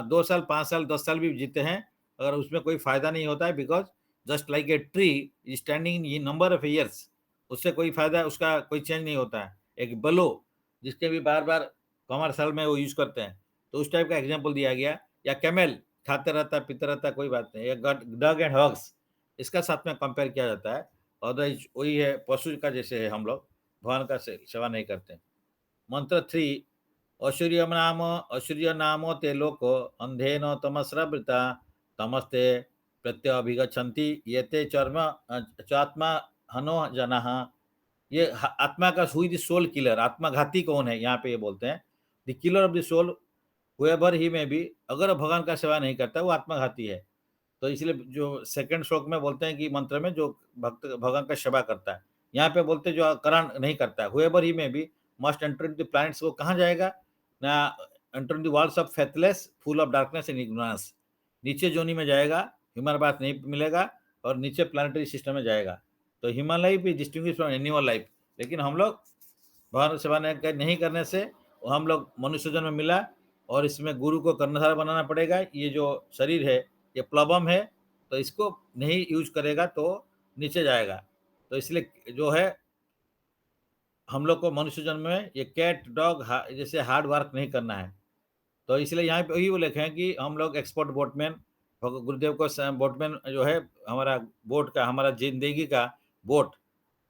2 साल 5 साल 10 साल भी जीते हैं, अगर उसमें कोई फायदा नहीं होता है, because just like a tree standing in number of years, उससे कोई फायदा, उसका कोई चेंज नहीं होता है। एक बलो जिसके भी बार बार कमर्शियल में वो यूज करते हैं, तो उस टाइप का एग्जाम्पल दिया गया। या कैमल खाते रहता है पीते रहता है, कोई बात नहीं। या डग एंड हॉग्स, इसका साथ में कंपेयर किया जाता है। अदरवाइज वही है, पशु का जैसे है, हम लोग भगवान का सेवा नहीं करते। मंत्र 3, असूर्य नामो ते लोको अंधेन तमस्रवृता तमस्ते प्रत्यभिगछन्ति ये ते चर्म चात्मा हनो जनाः। ये आत्मा का हुई द सोल किलर, आत्माघाती कौन है, यहाँ पे ये बोलते हैं the killer of the soul whoever ही में भी, अगर भगवान का सेवा नहीं करता वो आत्माघाती है। तो इसलिए जो सेकंड श्लोक में बोलते हैं कि मंत्र में जो भक्त भगवान का सेवा करता है, यहाँ पे बोलते हैं जो करण नहीं करता है, हुएवर ही में भी मस्ट एंटर द प्लैनेट्स, वो कहाँ जाएगा ना, enter the worlds of faithless full of darkness and ignorance, नीचे जोनी में जाएगा, ह्यूमन बात नहीं मिलेगा, और नीचे प्लानिटरी सिस्टम में जाएगा। तो human life is distinguish from animal life. लेकिन हम लोग भगवान सेवा नहीं करने से हम लोग मनुष्य जन्म में मिला, और इसमें गुरु को कर्णधार बनाना पड़ेगा। ये जो शरीर है ये प्लवम है, तो इसको नहीं यूज करेगा तो नीचे जाएगा। तो इसलिए जो है हम लोग को मनुष्य जन्म में ये कैट डॉग जैसे हार्ड वर्क नहीं करना है। तो इसलिए यहाँ पे वही वो लिखे हैं कि हम लोग एक्सपर्ट बोटमैन, गुरुदेव को बोटमैन जो है हमारा बोट का, हमारा जिंदगी का बोट।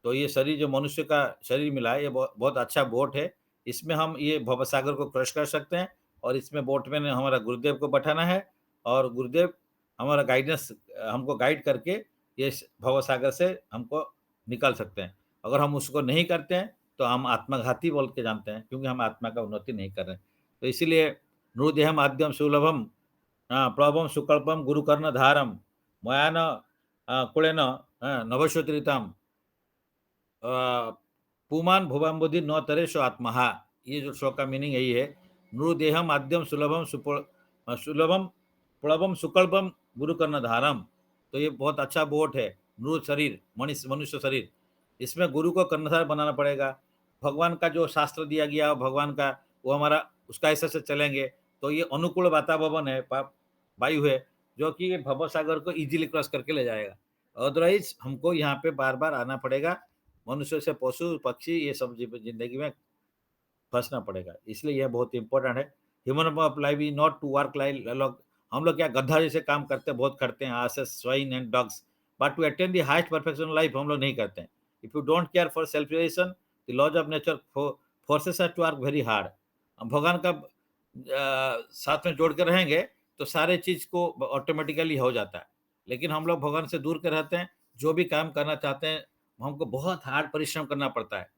तो ये शरीर जो मनुष्य का शरीर मिला है ये बहुत अच्छा बोट है। इसमें हम ये भवसागर को क्रश कर सकते हैं, और इसमें बोट में हमारा गुरुदेव को बैठाना है, और गुरुदेव हमारा गाइडेंस हमको गाइड करके ये भवसागर से हमको निकाल सकते हैं। अगर हम उसको नहीं करते हैं तो हम आत्मघाती बोल के जानते हैं, क्योंकि हम आत्मा का उन्नति नहीं कर रहे हैं। तो इसीलिए नृदेहम आद्यम सुलभम प्लवम सुकल्पम गुरुकर्णधारम मयान कुलेन नभश्योतरिताम पुमान भुवाम्बुधि न तरेशो आत्महा। ये जो श्लोक का मीनिंग यही है, नृदेहम आद्यम सुलभम प्लवम सुकल्पम गुरुकर्णधारम। तो ये बहुत अच्छा बोट है, नृ शरीर, मनुष्य शरीर, इसमें गुरु को कर्णधार बनाना पड़ेगा। भगवान का जो शास्त्र दिया गया भगवान का, वो हमारा उसका हिस्से से चलेंगे तो ये अनुकूल वातावरण है, वायु है, जो कि भव सागर को इजीली क्रॉस करके ले जाएगा। अदरवाइज हमको यहाँ पे बार बार आना पड़ेगा, मनुष्य से पशु पक्षी ये सब जिंदगी में फंसना पड़ेगा। इसलिए यह बहुत इंपॉर्टेंट है। Human of life is not to work like हम लोग क्या गधा जैसे काम करते हैं, बहुत करते हैं, as swine and dogs, but to attain the highest perfection life हम लोग नहीं करते हैं। If you don't care for self realisation the laws of nature forces us to work very hard. हम भगवान का साथ में जोड़ कर रहेंगे तो सारे चीज को ऑटोमेटिकली हो जाता है। लेकिन हम लोग भगवान से दूर कर रहते हैं, जो भी काम करना चाहते हैं हमको बहुत हार्ड परिश्रम करना पड़ता है।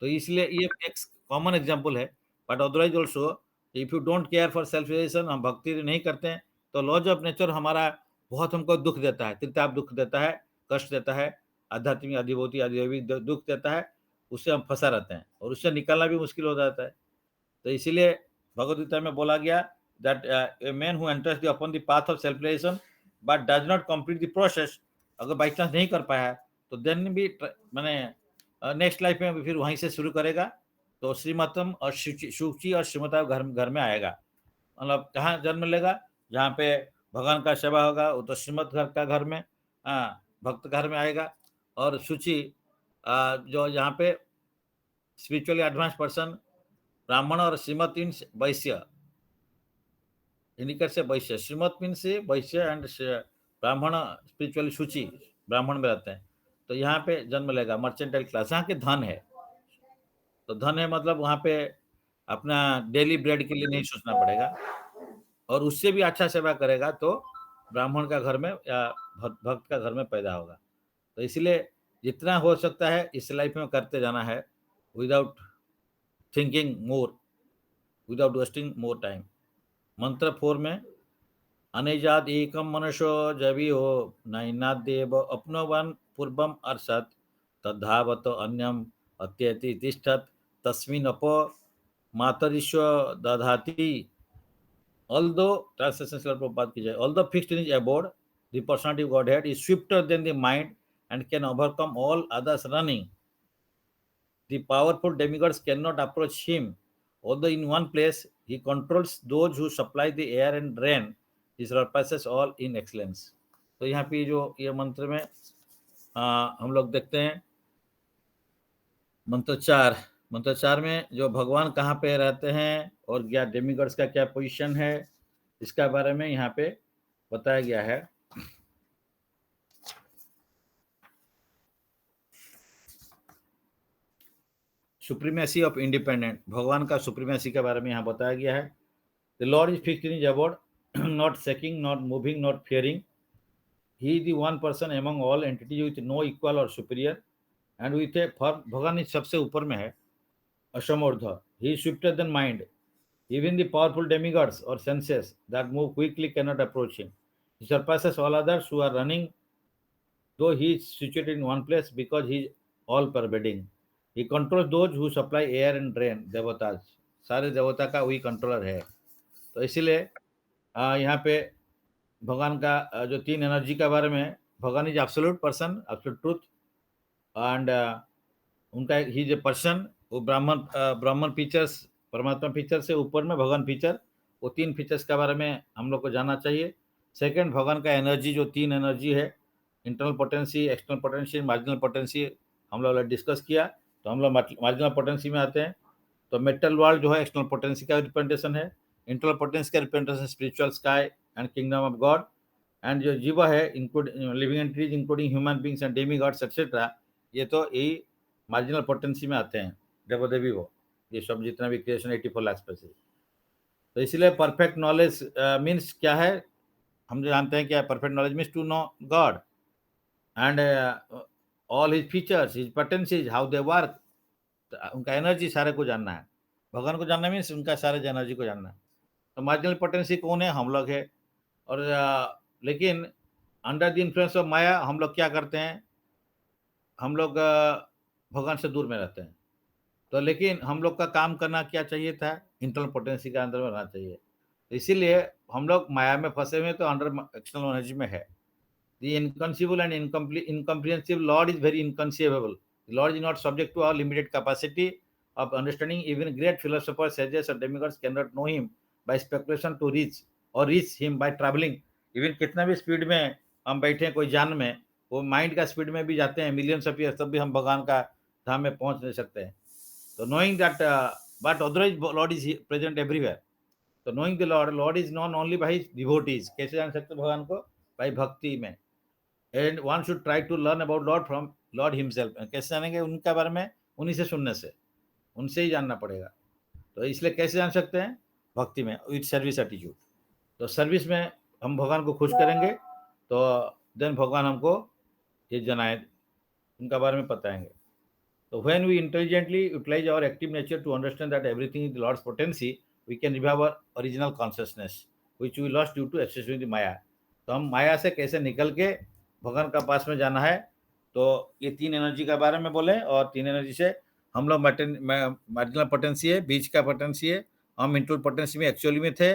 तो इसलिए ये एक कॉमन एग्जांपल है। But otherwise also if you don't care for self realisation, हम भक्ति नहीं करते हैं तो लॉज ऑफ नेचर हमारा बहुत हमको दुख देता है, त्रिताप दुख देता है, कष्ट देता है, आध्यात्मिक अधिभूति अधिदेवी दुख देता है, उससे हम फंसा रहते हैं और उससे निकलना भी मुश्किल हो जाता है। तो इसीलिए भगवद गीता में बोला गया that a man who enters the upon the path of self realisation but does not complete the process, अगर बाई चांस नहीं कर पाया तो देन भी मैंने नेक्स्ट लाइफ में फिर वहीं से शुरू करेगा, तो श्रीमतम और शुचि और श्रीमता घर घर में आएगा। मतलब कहाँ जन्म लेगा? जहाँ पे भगवान का सेवा होगा, वो तो श्रीमत घर का घर में, भक्त घर में आएगा। और शुचि जो यहाँ पे स्पिरिचुअली एडवांस पर्सन, ब्राह्मण और श्रीमत मीन्स वैश्य, इंडिकेट से वैश्य, श्रीमत मीन्स वैश्य एंड ब्राह्मण स्पिरिचुअली शुचि, ब्राह्मण में रहते हैं। तो यहाँ पे जन्म लेगा मर्चेंटाइल क्लास, जहाँ के धन है। तो धन है मतलब वहाँ पे अपना डेली ब्रेड के लिए नहीं सोचना पड़ेगा, और उससे भी अच्छा सेवा करेगा तो ब्राह्मण का घर में या भक्त का घर में पैदा होगा। तो इसलिए जितना हो सकता है इस लाइफ में करते जाना है, without thinking more, without wasting more time. मंत्र 4 में अनेजाद एकम मनुष्यो जबी हो नैनादेव अपनोवन पूर्वम अर्षत तद्धावत अन्यम अत्यति तिष्ठत तस्मिन् अपो मातरिश्व दधाति। Although, translation Srila Prabhupada ki jai, although fixed in his abode, the personality of Godhead is swifter than the mind and can overcome all others running. The powerful demigods cannot approach him. Although in one place he controls those who supply the air and rain, he surpasses all in excellence. तो यहाँ पे जो ये मंत्र में हम लोग देखते हैं मंत्र 4 में जो भगवान कहाँ पे रहते हैं और क्या डेमिगॉड्स का क्या पोजीशन है, इसका बारे में यहाँ पे बताया गया है। सुप्रीमेसी ऑफ इंडिपेंडेंट, भगवान का सुप्रीमेसी के बारे में यहाँ बताया गया है। The lord is fixed in his abode, not seeking, not moving, not fearing. He is the one person among all entities with no equal और superior and with a for, भगवान इस सबसे ऊपर में है, असमोर्ध। He is swifter than mind, even the powerful demigods or senses that move quickly cannot approach him. He surpasses all others who are running, though he is situated in one place because he is all pervading. He controls those who supply air and rain, देवताज, सारे देवता का वही controller है। तो इसीलिए यहाँ पे भगवान का जो 3 एनर्जी के बारे में, भगवान is absolute person, absolute truth, and उनका ही इज ए पर्सन, वो ब्राह्मण फीचर्स, परमात्मा फीचर से ऊपर में भगवान फीचर, वो 3 फीचर्स के बारे में हम लोग को जानना चाहिए। सेकंड, भगवान का एनर्जी, जो 3 एनर्जी है, internal potency, external potency, marginal potency, हम लोग डिस्कस किया। तो हम लोग मार्जिनल पोटेंसी में आते हैं। तो मेटल वर्ल्ड जो है एक्सटर्नल पोटेंसी का रिप्रेजेंटेशन है, इंटरनल पोटेंसी का representation spiritual sky and kingdom of God, and जो जीव है including living entities including human beings and Demi God's etcetera, ये तो यही मार्जिनल पोटेंसी में आते हैं, देवो देवी वो, ये सब जितना भी क्रिएशन 84 लाख स्पेसिस। तो इसलिए परफेक्ट नॉलेज मीन्स क्या है, हम जो जानते हैं क्या, perfect knowledge means to know God and all his features, his potencies, how they work, उनका एनर्जी सारे को जानना है। भगवान को जानना मीन्स उनका सारे एनर्जी को जानना है। तो मार्जिनल पोटेंसी कौन है? हम लोग है। और लेकिन अंडर द इन्फ्लुएंस ऑफ माया हम लोग क्या करते हैं, हम लोग भगवान से दूर में रहते हैं। तो लेकिन हम लोग का काम करना क्या चाहिए था, इंटरनल पोटेंसी के अंदर में रहना चाहिए। इसीलिए हम लोग माया में फंसे हुए, तो अंडर एक्सटर्नल एनर्जी में है। The inconceivable and incomprehensible lord is very inconceivable. Lord is not subject to our limited capacity of understanding. Even great philosophers, sages और demigods can not know him by speculation to reach him by travelling. Even कितना भी speed में हम बैठे हैं कोई जान में, वो माइंड का स्पीड में भी जाते हैं मिलियंस ऑफ ईयर्स, तब भी हम भगवान का धाम में पहुंच नहीं सकते हैं। So knowing that, but otherwise Lord is present everywhere. So knowing the Lord is known only by his devotees. कैसे जान सकते भगवान को? By भक्ति में। And one should try to learn about Lord from Lord himself. कैसे जानेंगे उनके बारे में? उन्हीं से सुनने से, उनसे ही जानना पड़ेगा। तो इसलिए कैसे जान सकते हैं? भक्ति में, विथ सर्विस एटीट्यूड। तो सर्विस में हम भगवान को खुश करेंगे, तो देन भगवान हमको ये जनाए, उनका बारे में बताएंगे। So when we intelligently utilize our active nature to understand that everything is the Lord's potency, we can revive our original consciousness, which we lost due to excess with the Maya. तो हम माया से कैसे निकल के भगवान का पास में जाना है, तो ये 3 एनर्जी के बारे में बोले, और 3 एनर्जी से हम लोग मार्जिनल पोटेंसी है, बीच का पोटेंसी है, हम इंटरनल पोटेंसी में एक्चुअली में थे,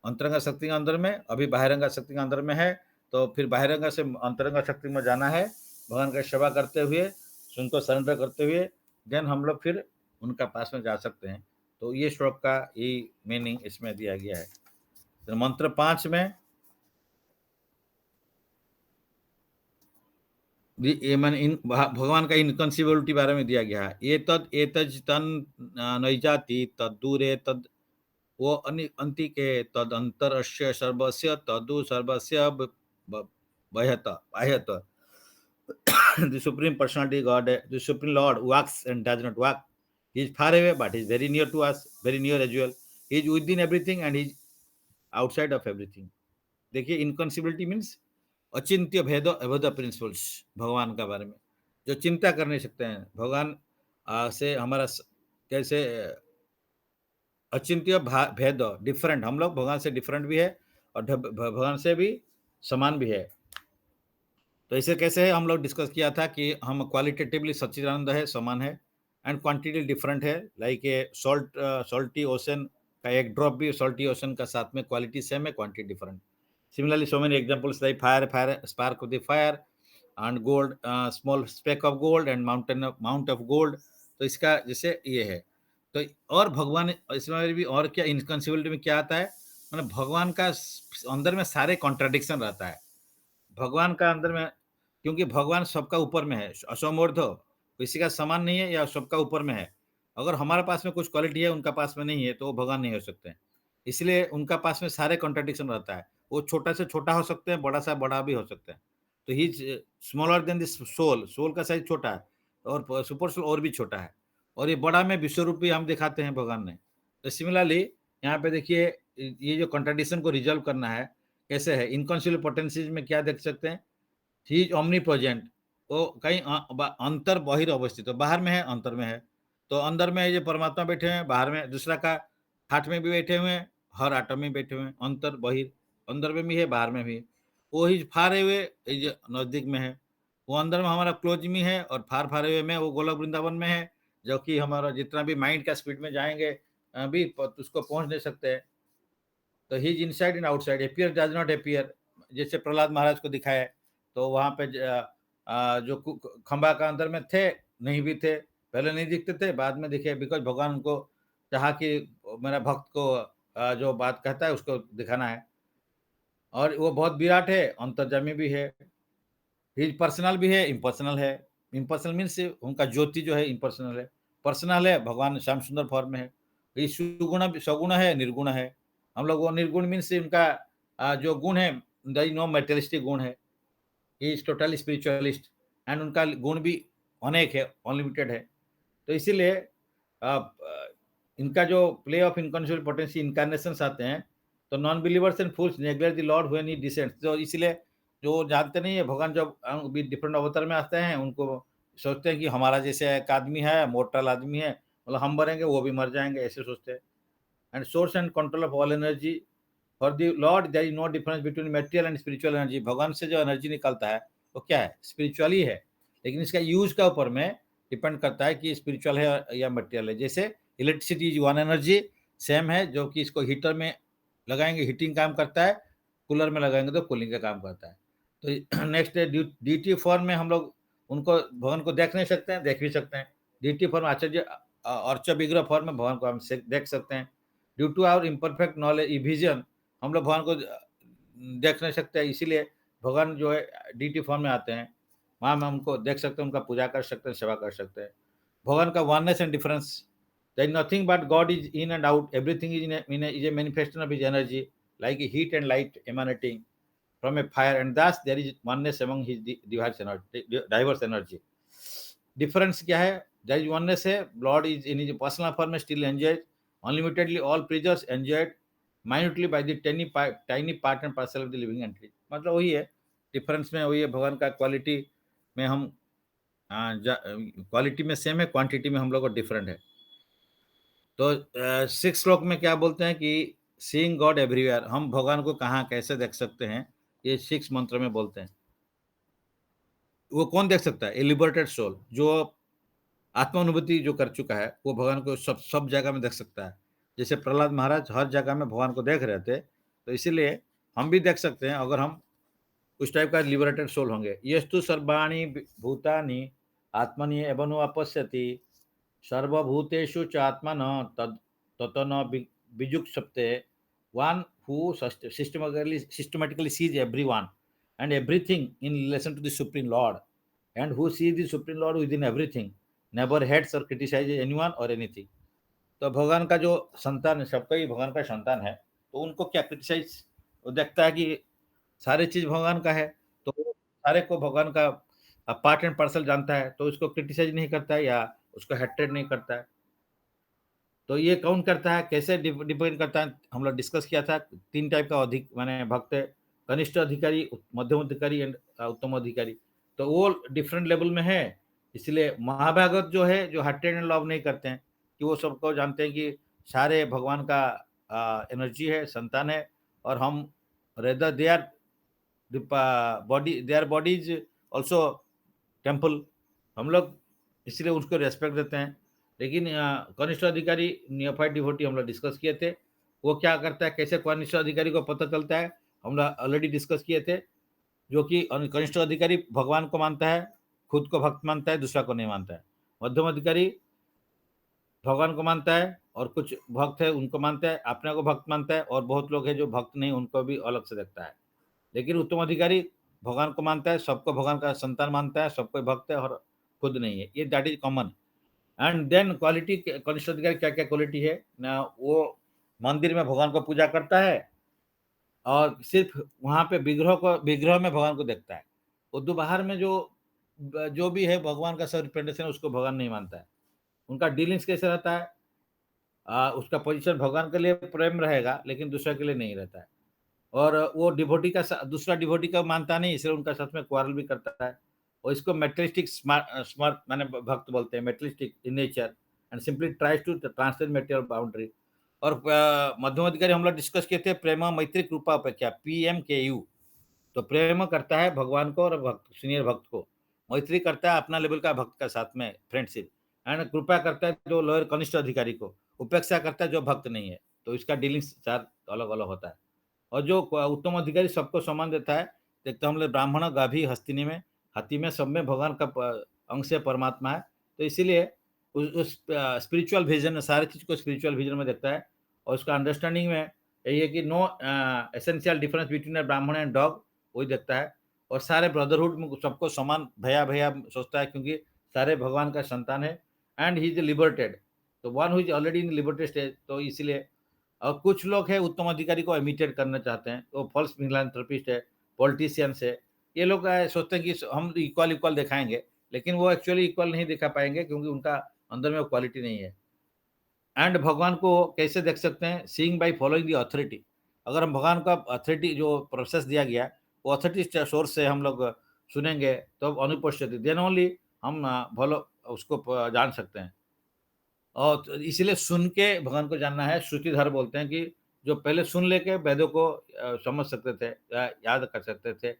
अंतरंगा शक्ति के अंदर में, अभी बाहरंगा शक्ति के अंदर में है। तो फिर बाहरंगा से अंतरंगा शक्ति में जाना है, भगवान का सेवा करते हुए, उनको सरेंडर करते हुए, देन हम लोग फिर उनका पास में जा सकते हैं। तो ये श्लोक का यही मीनिंग इसमें दिया गया है। तो मंत्र 5 में ये माने इन भगवान का इनकंसीबिलिटी बारे में दिया गया है। एतद् एतज् तन् नैजाति तद्दूरे तद् वो अंति के तद अंतरस्य सर्वस्य तदु सर्वस्य ब बह्यत बाह्यत। The supreme personality God, the supreme Lord walks and does not walk. He is far away, but he is very near to us, very near as well. He is within everything and he is outside of everything. देखिए इनकॉन्सिबिलिटी means अचिंत्य भेद अभेद principles भगवान का बारे में जो चिंता कर नहीं सकते हैं भगवान से हमारा कैसे अचिंत्य भेद डिफरेंट हम लोग भगवान से डिफरेंट भी है और भगवान से भी समान भी है। तो इसे कैसे है हम लोग डिस्कस किया था कि हम क्वालिटेटिवली सच्चिदानंद है समान है एंड क्वांटिटी डिफरेंट है लाइक ए सॉल्टी ओशन का एक ड्रॉप भी सॉल्टी ओशन का साथ में क्वालिटी सेम है quantity different. Similarly so many examples like fire spark of the fire and gold small speck of gold and mount of gold. तो इसका जैसे ये है तो और भगवान इसमें भी और क्या इनकंसीबिलिटी में क्या आता है मतलब भगवान का अंदर में सारे कॉन्ट्राडिक्शन रहता है भगवान का अंदर में क्योंकि भगवान सबका ऊपर में है असमोर्ध किसी का समान नहीं है या सबका ऊपर में है। अगर हमारे पास में कुछ क्वालिटी है उनका पास में नहीं है तो वो भगवान नहीं हो सकते हैं। इसलिए उनका पास में सारे कॉन्ट्राडिक्शन रहता है वो छोटा से छोटा हो सकते हैं बड़ा से बड़ा भी हो सकते हैं। तो he smaller than this soul soul का साइज छोटा है और सुपर सोल और भी छोटा है और ये बड़ा में विश्व रूप भी हम दिखाते हैं भगवान ने। तो सिमिलरली यहाँ पे देखिए ये जो कॉन्ट्राडिक्शन को रिजॉल्व करना है कैसे है इनकॉन्सिबल पोटेंसीज में क्या देख सकते हैं ही इज ओमनीप्रेजेंट वो कहीं अंतर बहिर अवस्थित तो बाहर में है अंतर में है। तो अंदर में ये परमात्मा बैठे हैं बाहर में दूसरा का हाथ में भी बैठे हुए हैं हर आटम में बैठे हुए हैं अंतर बहिर अंदर में भी है बाहर में भी है। वो ही फारे हुए नजदीक में है वो अंदर में हमारा क्लोज में है और फार हुए में वो गोलक वृंदावन में है जो कि हमारा जितना भी माइंड का स्पीड में जाएंगे अभी उसको पहुंच नहीं सकते हैं। तो he is inside and outside appear does not appear जैसे प्रहलाद महाराज को दिखाया तो वहां पे जो खंबा का अंदर में थे नहीं भी थे पहले नहीं दिखते थे बाद में दिखे बिकॉज भगवान उनको चाहा कि मेरा भक्त को जो बात कहता है उसको दिखाना है और वो बहुत विराट है अंतर्जामी भी है ही पर्सनल भी है इम्पर्सनल है। इम्पर्सनल मीन्स उनका ज्योति जो है इम्पर्सनल है पर्सनल है भगवान श्याम सुंदर फॉर्म में है। ये सुगुण सगुण है निर्गुण है हम लोग वो निर्गुण मीन्स उनका जो गुण है नो मेटेरियलिस्टिक गुण है he is totally spiritualist and उनका गुण भी अनेक है अनलिमिटेड है। तो इसीलिए इनका जो प्ले ऑफ इनकॉन्शियल पोटेंसी इनकारनेशन आते हैं तो non believers and fools neglect the Lord when he descends तो इसलिए जो जानते नहीं है भगवान जब डिफरेंट अवतार में आते हैं उनको सोचते हैं कि हमारा जैसे एक आदमी है मोर्टल आदमी है मतलब हम मरेंगे वो भी मर जाएंगे ऐसे सोचते हैं। And source and control of all energy for the lord there is no difference between material and spiritual energy भगवान से जो एनर्जी निकलता है वो क्या है स्पिरिचुअल ही है लेकिन इसका यूज का ऊपर में डिपेंड करता है कि स्पिरिचुअल है या मटेरियल है। जैसे electricity is one energy same है जो कि इसको हीटर में लगाएंगे हीटिंग काम करता है कूलर में लगाएंगे तो कूलिंग का काम करता है। तो नेक्स्ट है ड्यूटी फॉर्म में हम लोग उनको भगवान को देख नहीं सकते हैं देख भी सकते हैं ड्यूटी फॉर्म आचार्य अर्च विग्रह फॉर्म में भगवान को हम देख सकते हैं। Due to our imperfect knowledge vision हम लोग भगवान को देख नहीं सकते इसीलिए भगवान जो है डीटी फॉर्म में आते हैं वहाँ हम उनको देख सकते हैं उनका पूजा कर सकते हैं सेवा कर सकते हैं। भगवान का oneness and difference there is nothing but God is in and out everything is a manifestation of his energy like a heat and light emanating from a fire and thus there is oneness among his diverse energy। difference क्या है there is oneness है lord is in his personal form still enjoyed unlimitedly all pleasures enjoyed minutely by the tiny part and parcel of the living entity मतलब वही है difference में वही है भगवान का क्वालिटी में हम क्वालिटी में सेम है क्वांटिटी में हम लोग डिफरेंट है। तो सिक्स श्लोक में क्या बोलते हैं कि सीइंग गॉड एवरीवेयर हम भगवान को कहाँ कैसे देख सकते हैं ये सिक्स मंत्र में बोलते हैं। वो कौन देख सकता है ए लिबर्टेड सोल जो आत्मानुभूति जो कर चुका है वो भगवान को सब सब जगह में देख सकता है। जैसे प्रहलाद महाराज हर जगह में भगवान को देख रहे थे तो इसीलिए हम भी देख सकते हैं अगर हम उस टाइप का लिबरेटेड सोल होंगे। यस्तु सर्वाणी भूतानि आत्मनि एवं अपश्यति सर्वभूतेषु च आत्मन तद ततो न विजुक्षुप्ते, one who systematically sees everyone and everything in relation to the Supreme Lord, and who sees the Supreme Lord within everything, never hates or criticizes anyone or anything. तो भगवान का जो संतान है, सबका ही भगवान का संतान है, तो उनको क्या क्रिटिसाइज, वो देखता है कि सारी चीज भगवान का है, तो वो सारे को भगवान का पार्ट एंड पार्सल जानता है, तो उसको क्रिटिसाइज नहीं करता है या उसको हेट्रेड नहीं करता है। तो ये कौन करता है, कैसे डिपेंड करता है, हम लोग डिस्कस किया था। 3 टाइप का अधिक माने भक्त है, कनिष्ठ अधिकारी, मध्यम अधिकारी एंड उत्तम अधिकारी। तो वो डिफरेंट लेवल में है। इसलिए महाभागवत जो है, जो हार्टेड एंड लव नहीं करते हैं, कि वो सबको जानते हैं कि सारे भगवान का एनर्जी है, संतान है, और हम rather they our body, their body is also temple. हम लोग इसलिए उसको रेस्पेक्ट देते हैं। लेकिन कनिष्ठ अधिकारी नियोफाइट डिवोटी हम लोग डिस्कस किए थे। वो क्या करता है, कैसे कनिष्ठ अधिकारी को पता चलता है, हम लोग ऑलरेडी डिस्कस किए थे। जो कि कनिष्ठ अधिकारी भगवान को मानता है, खुद को भक्त मानता है, दूसरा को नहीं मानता है। मध्यम अधिकारी भगवान को मानता है, और कुछ भक्त है उनको मानता है, अपने को भक्त मानता है, और बहुत लोग हैं जो भक्त नहीं, उनको भी अलग से देखता है। लेकिन उत्तम अधिकारी भगवान को मानता है, सबको भगवान का संतान मानता है, सबको भक्त है, और खुद नहीं है। ये that is common. And then quality, कनिष्ठ अधिकारी क्या क्या क्वालिटी है ना, वो मंदिर में भगवान को पूजा करता है, और सिर्फ वहां पे विग्रह में भगवान को देखता है। उर्दू बाहर में जो भी है भगवान का सब रिप्रेजेंटेशन, उसको भगवान नहीं मानता है। उनका डीलिंग्स कैसे रहता है, उसका पोजीशन भगवान के लिए प्रेम रहेगा, लेकिन दूसरे के लिए नहीं रहता है। और वो डिवोटी का दूसरा डिवोटी का मानता नहीं, इसलिए उनका साथ में क्वारल भी करता है। और इसको मेटलिस्टिक स्मार्ट स्मार्ट माने भक्त बोलते हैं, materialistic in nature, and simply tries to translate material boundary. और मध्यम अधिकारी हम लोग डिस्कस किए थे, प्रेम मैत्री कृपा अपेक्षा, PMKU। तो प्रेम करता है भगवान को और भक्त, सीनियर भक्त को। मैत्री करता है अपना लेवल का भक्त का साथ में फ्रेंडशिप। एंड कृपा करता है जो लोअर कनिष्ठ अधिकारी को। उपेक्षा करता है जो भक्त नहीं है। तो इसका डीलिंग्स चार अलग अलग होता है। और जो उत्तम अधिकारी सबको सम्मान देता है। देखते हम लोग ब्राह्मण गाभी हस्तिनी में, हाथी में, सब में भगवान का अंश है, परमात्मा है। तो इसीलिए उस स्पिरिचुअल विजन में, सारी चीज को स्पिरिचुअल विजन में देखता है। और उसका अंडरस्टैंडिंग में यही है कि no essential difference between a Brahmin and dog, वही देखता है। और सारे ब्रदरहुड में सबको समान भैया भैया सोचता है, क्योंकि सारे भगवान का संतान है। एंड ही इज लिबर्टेड, तो one who is already in liberated stage. तो इसलिए, और कुछ लोग हैं उत्तम अधिकारी को इमिटेट करना चाहते हैं, वो फॉल्स फिलांथ्रोपिस्ट है, पॉलिटिशियंस है। ये लोग सोचते हैं कि हम इक्वल इक्वल दिखाएंगे, लेकिन वो एक्चुअली इक्वल नहीं दिखा पाएंगे, क्योंकि उनका अंदर में वो क्वालिटी नहीं है। एंड भगवान को कैसे देख सकते हैं, seeing by following the authority. अगर हम भगवान का अथॉरिटी जो प्रोसेस दिया गया, वो अथॉरिटी सोर्स से हम लोग सुनेंगे, तो अनुपस्थिति देन ओनली हम फॉलो उसको जान सकते हैं। और तो इसलिए सुन के भगवान को जानना है। श्रुतिधर बोलते हैं कि जो पहले सुन लेके वेदों को समझ सकते थे या याद कर सकते थे,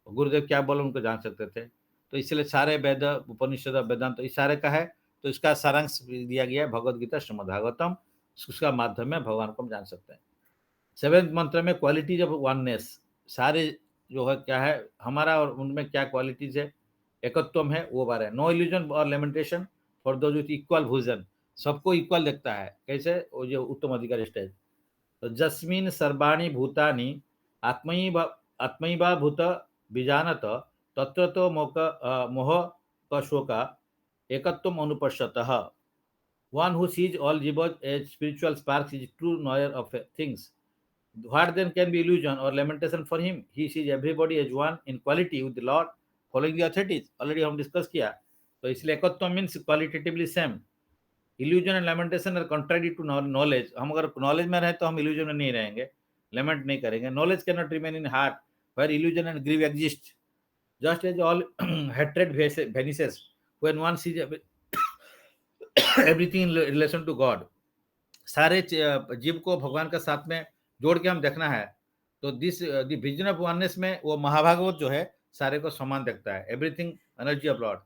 गुरुदेव क्या बोले उनको जान सकते थे। तो इसलिए सारे वेद, उपनिषद, वेदांत तो इस सारे का है। तो इसका सारांश भी दिया गया है भगवद गीता, श्रीमद् भागवतम। उसका माध्यम में भगवान को हम जान सकते हैं। सेवेंथ मंत्र में क्वालिटीज ऑफ वननेस, सारे जो है क्या है हमारा, और उनमें क्या क्वालिटीज है, एकत्वम है, वो बारे नो इल्यूजन और lamentation for those with equal vision. सबको इक्वल देखता है। कैसे, वो जो उत्तम अधिकारी स्टेज। तो जस्मिन सर्वाणी भूतानि आत्मैवा भूत बीजानत, तत्र तो मोह का शोक एकत्वम अनुपश्यतः। One who sees all jivas as spiritual sparks is true knower of things. What then can be illusion or lamentation for him? He sees everybody as one in quality with the Lord, following the authorities. Already हम discuss किया। तो इसलिए एकत्व means qualitatively same. Illusion and lamentation are contrary to knowledge. हम अगर knowledge में रहे तो हम इल्यूजन में नहीं रहेंगे, लेमेंट नहीं करेंगे। Knowledge can not remain in heart where illusion and grieve exist. Just as all hatred vanishes when one sees everything in relation to God। सारे जीव को भगवान का साथ में जोड़ के हम देखना है। तो this the vision of oneness में वो महाभागवत जो है सारे को समान देखता है, एवरीथिंग एनर्जी ऑफ लॉर्ड।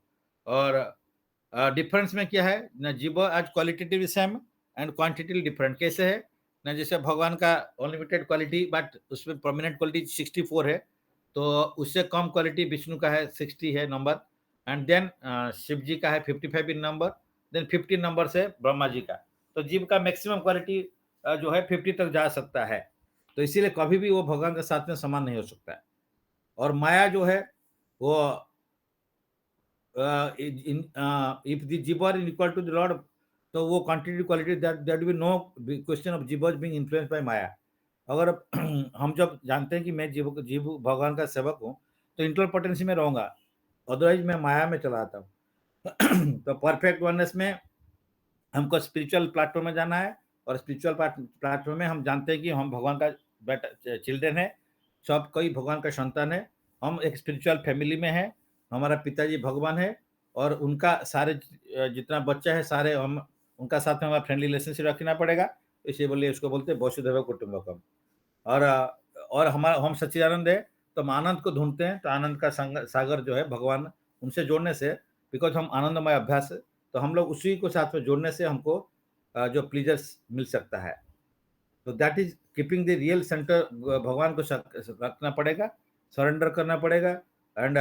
और डिफरेंस में क्या है ना, जीव as qualitative same and quantity different. कैसे है ना, जैसे भगवान का अनलिमिटेड क्वालिटी, बट उसमें प्रोमिनेंट क्वालिटी 64 है। तो उससे कम क्वालिटी विष्णु का है, 60 है नंबर। एंड देन शिव जी का है 55 इन नंबर। देन 50 नंबर से ब्रह्मा जी का। तो जीव का मैक्सिमम क्वालिटी जो है 50 तक जा सकता है। तो इसीलिए कभी भी वो भगवान के साथ में समान नहीं हो सकता है। और माया जो है वो if the jibber is equal to the Lord, तो वो quantity quality that will be no question of jibber being influenced by माया। अगर हम जब जानते हैं कि मैं जीव भगवान का सेवक हूँ, तो इंटरनल पोटेंसी में रहूंगा, अदरवाइज मैं माया में चला आता हूँ। तो परफेक्ट वननेस में हमको स्पिरिचुअल प्लेटफॉर्म में जाना है, और स्पिरिचुअल प्लेटफॉर्म में हम जानते हैं कि हम भगवान का बेटा चिल्ड्रन है, सब कोई भगवान का संतान है। हम एक स्पिरिचुअल फैमिली में है, हमारा पिताजी भगवान है, और उनका सारे जितना बच्चा है सारे हम उनका साथ में हमारा फ्रेंडली रिलेशनशिप रखना पड़ेगा। इसलिए बोलिए उसको बोलते हैं वसुधैव कुटुंबकम। और और हमारा हम सच्चिदानंद है, तो हम आनंद को ढूंढते हैं। तो आनंद का सागर जो है भगवान, उनसे जोड़ने से, बिकॉज हम आनंदमय अभ्यास है, तो हम लोग उसी को साथ में जोड़ने से हमको जो प्लीजर्स मिल सकता है। तो that is keeping the real centre. भगवान को रखना पड़ेगा, सरेंडर करना पड़ेगा। एंड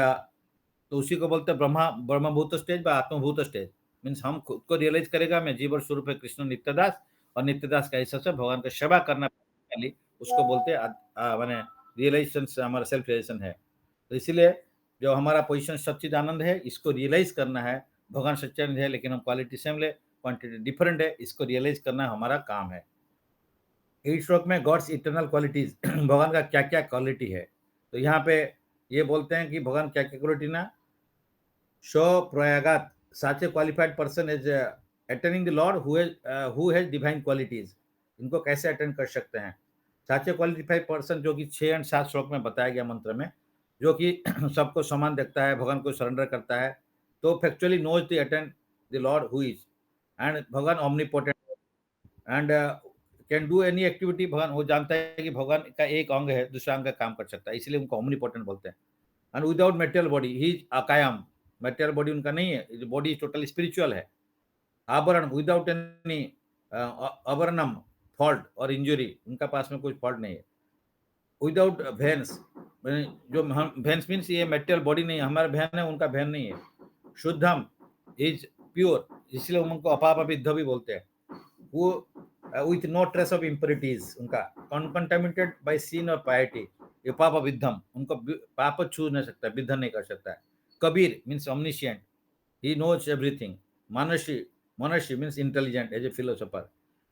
तो उसी को बोलते हैं ब्रह्मभूत स्टेज व आत्मभूत स्टेज। मीन्स हम खुद को रियलाइज करेगा मैं जीवन स्वरूप है कृष्ण नित्यदास, और नित्यदास का हिसाब से भगवान का सेवा करना पहले, उसको बोलते हैं माने रियलाइजेशन से हमारा सेल्फ रियलाइजेशन है। तो इसीलिए जो हमारा पोजीशन सच्चिदानंद है, इसको रियलाइज करना है। भगवान सच्चिदानंद है, लेकिन हम क्वालिटी सेम ले, क्वांटिटी डिफरेंट है, इसको रियलाइज करना हमारा काम है। 8 श्लोक में गॉड्स इटर्नल क्वालिटीज, भगवान का क्या क्या क्वालिटी है। तो यहाँ पे ये बोलते हैं कि भगवान क्या क्या क्वालिटी ना, show प्रयागात such a qualified person is attaining the Lord who has divine qualities। इनको कैसे अटेंड कर सकते हैं? such a qualified person, जो कि 6 और 7 श्लोक में बताया गया मंत्र में, जो कि सबको समान देखता है, भगवान को सरेंडर करता है, तो factually knows the attend the lord who is, and भगवान omnipotent एंड कैन डू एनी एक्टिविटी। भगवान वो जानता है कि भगवान का एक अंग है, दूसरा अंग का काम कर सकता है, इसलिए उनको omnipotent बोलते हैं। And without material body he is अकायम, मेटेरियल बॉडी उनका नहीं है, बॉडी टोटली स्पिरिचुअल है। आवरण विदाउट एनी आवरणम फॉल्ट और इंजुरी, उनका पास में कोई फॉल्ट नहीं है। विदाउट वेन्स, जो हम वेन्स मीन्स ये मेटेरियल बॉडी नहीं है, हमारा वैन है, उनका वैन नहीं है। शुद्धम इज प्योर, इसलिए उनको अपाप विद्ध भी बोलते हैं। वो with no trace of impurities, उनका अनकंटामिनेटेड बाय सीन और पायटी, ये पाप विद्धम, उनको पाप छू नहीं सकता, विद्ध नहीं कर सकता है। Kabir means omniscient, he knows everything। Manashi means intelligent as a philosopher।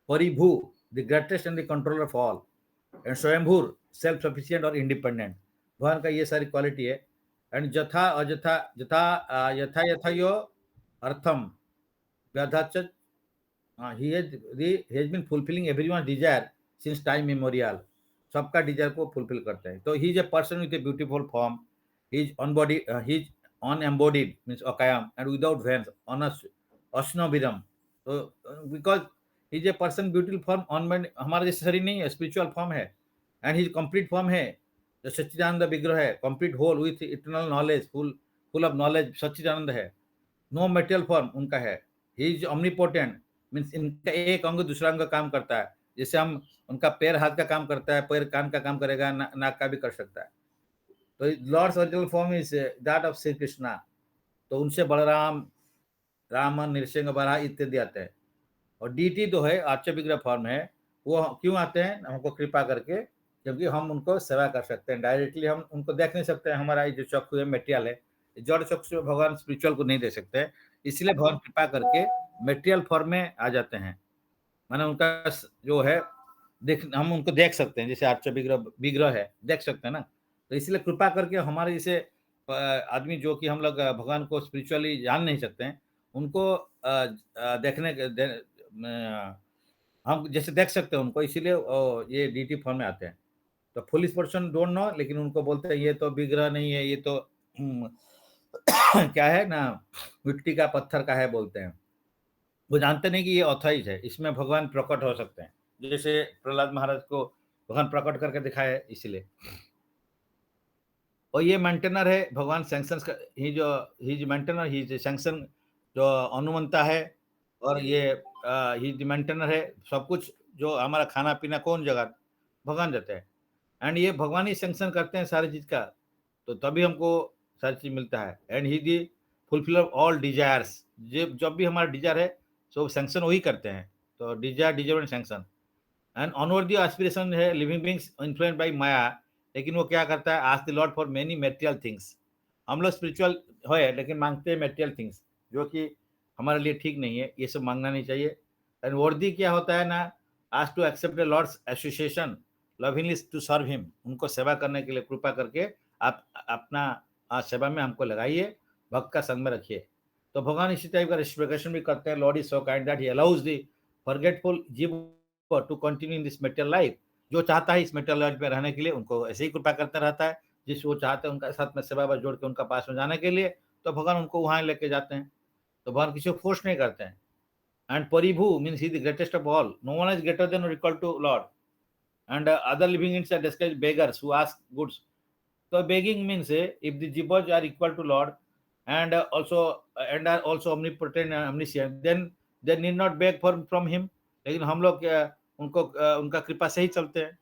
Paribhu, the greatest and the controller of all। and Swayambhur, self sufficient और independent। भगवान का ये सारी क्वालिटी है। एंड जथा अजथा जथा यथा यथायो अर्थम व्याधाच, he has been fulfilling everyone's desire since time memorial। सबका डिजायर को फुलफिल करते हैं। तो he is a person with a beautiful form, he is unbody, he is unembodied means अकायम, एंड विदाउट वेन्स अश्नोविरम। तो because he is a person beautiful form, unbody, हमारा जैसे शरीर नहीं है, स्पिरिचुअल फॉर्म है, एंड ही कंप्लीट फॉर्म है, जो सच्चिदानंद विग्रह है, complete whole with eternal knowledge, full of knowledge, सच्चिदानंद है। नो मेटेरियल फॉर्म उनका है। ही इज omnipotent मीन्स इनका एक अंग दूसरा अंग का काम करता है। जैसे हम उनका पैर हाथ का काम करता है, पैर कान का काम करेगा, नाक का भी कर सकता है। तो lord's original form is that of Shri Krishna. तो उनसे बलराम, रामन, नृसिंह, बराह इत्यादि आते हैं। और डीटी जो है आच्य विग्रह फॉर्म है, वो क्यों आते हैं? हमको कृपा करके, क्योंकि हम उनको सेवा कर सकते हैं। डायरेक्टली हम उनको देख नहीं सकते हैं, हमारा जो चक्षु है मेटेरियल है, जड़ चक्षु भगवान स्पिरिचुअल को नहीं दे सकते, इसलिए भगवान कृपा करके मेटेरियल फॉर्म में आ जाते हैं। माने उनका जो है देख, हम उनको देख सकते हैं, जैसे आच्य विग्रह है, देख सकते हैं ना। तो इसलिए कृपा करके हमारे जैसे आदमी जो कि हम लोग भगवान को स्पिरिचुअली जान नहीं सकते हैं, उनको देखने हम जैसे देख सकते हैं उनको, इसीलिए ये डीटी फॉर्म में आते हैं। तो फुलिश पर्सन डोंट नो, लेकिन उनको बोलते हैं ये तो विग्रह नहीं है, ये तो क्या है ना, मिट्टी का पत्थर का है बोलते हैं। वो जानते नहीं कि ये ऑथराइज है, इसमें भगवान प्रकट हो सकते हैं, जैसे प्रहलाद महाराज को भगवान प्रकट करके दिखाए इसलिए। और ये मेंटेनर है भगवान, सैंक्शन का ही मेंटेनर, ही सैंक्शन जो अनुमंता है, और ये ही मेंटेनर है। सब कुछ जो हमारा खाना पीना कौन जगह भगवान देते हैं, एंड ये भगवान ही सैंक्शन करते हैं सारी चीज का, तो तभी हमको सारी चीज मिलता है। And he the fulfiller all desires, जब भी हमारा डिजायर है सो सैंक्शन वही करते हैं। तो desire deserve and sanction and unworthy aspiration है living beings influenced by Maya. लेकिन वो क्या करता है, ask the lord for many material things. हम लोग स्पिरिचुअल है लेकिन मांगते हैं मटेरियल थिंग्स, जो कि हमारे लिए ठीक नहीं है, ये सब मांगना नहीं चाहिए। एंड वर्दी क्या होता है ना, ask to accept the lord's association lovingly to serve him. उनको सेवा करने के लिए कृपा करके आप अपना सेवा में हमको लगाइए, भक्त का संग में रखिए। तो भगवान इसी टाइप का रेस्ट्रिक्शन भी करते हैं। Lord is so kind that he allows the forgetful jiva to continue in this material life. जो चाहता है इस मेटेरियल लाइफ में रहने के लिए, उनको ऐसे ही कृपा करता रहता है। जिस वो चाहते हैं उनका साथ में सेवा में जोड़ के उनका पास में जाने के लिए, तो भगवान उनको वहां लेके जाते हैं। तो भगवान किसी को फोर्स नहीं करते हैं। एंड परिभू means he the greatest of all, no one is greater than और equal to lord. And other living इंस are described beggars who ask goods. So begging means if the jibbos are equal to Lord and are also omnipotent and omniscient, then they need not beg from him. लेकिन हम लोग उनको उनका कृपा से ही चलते हैं।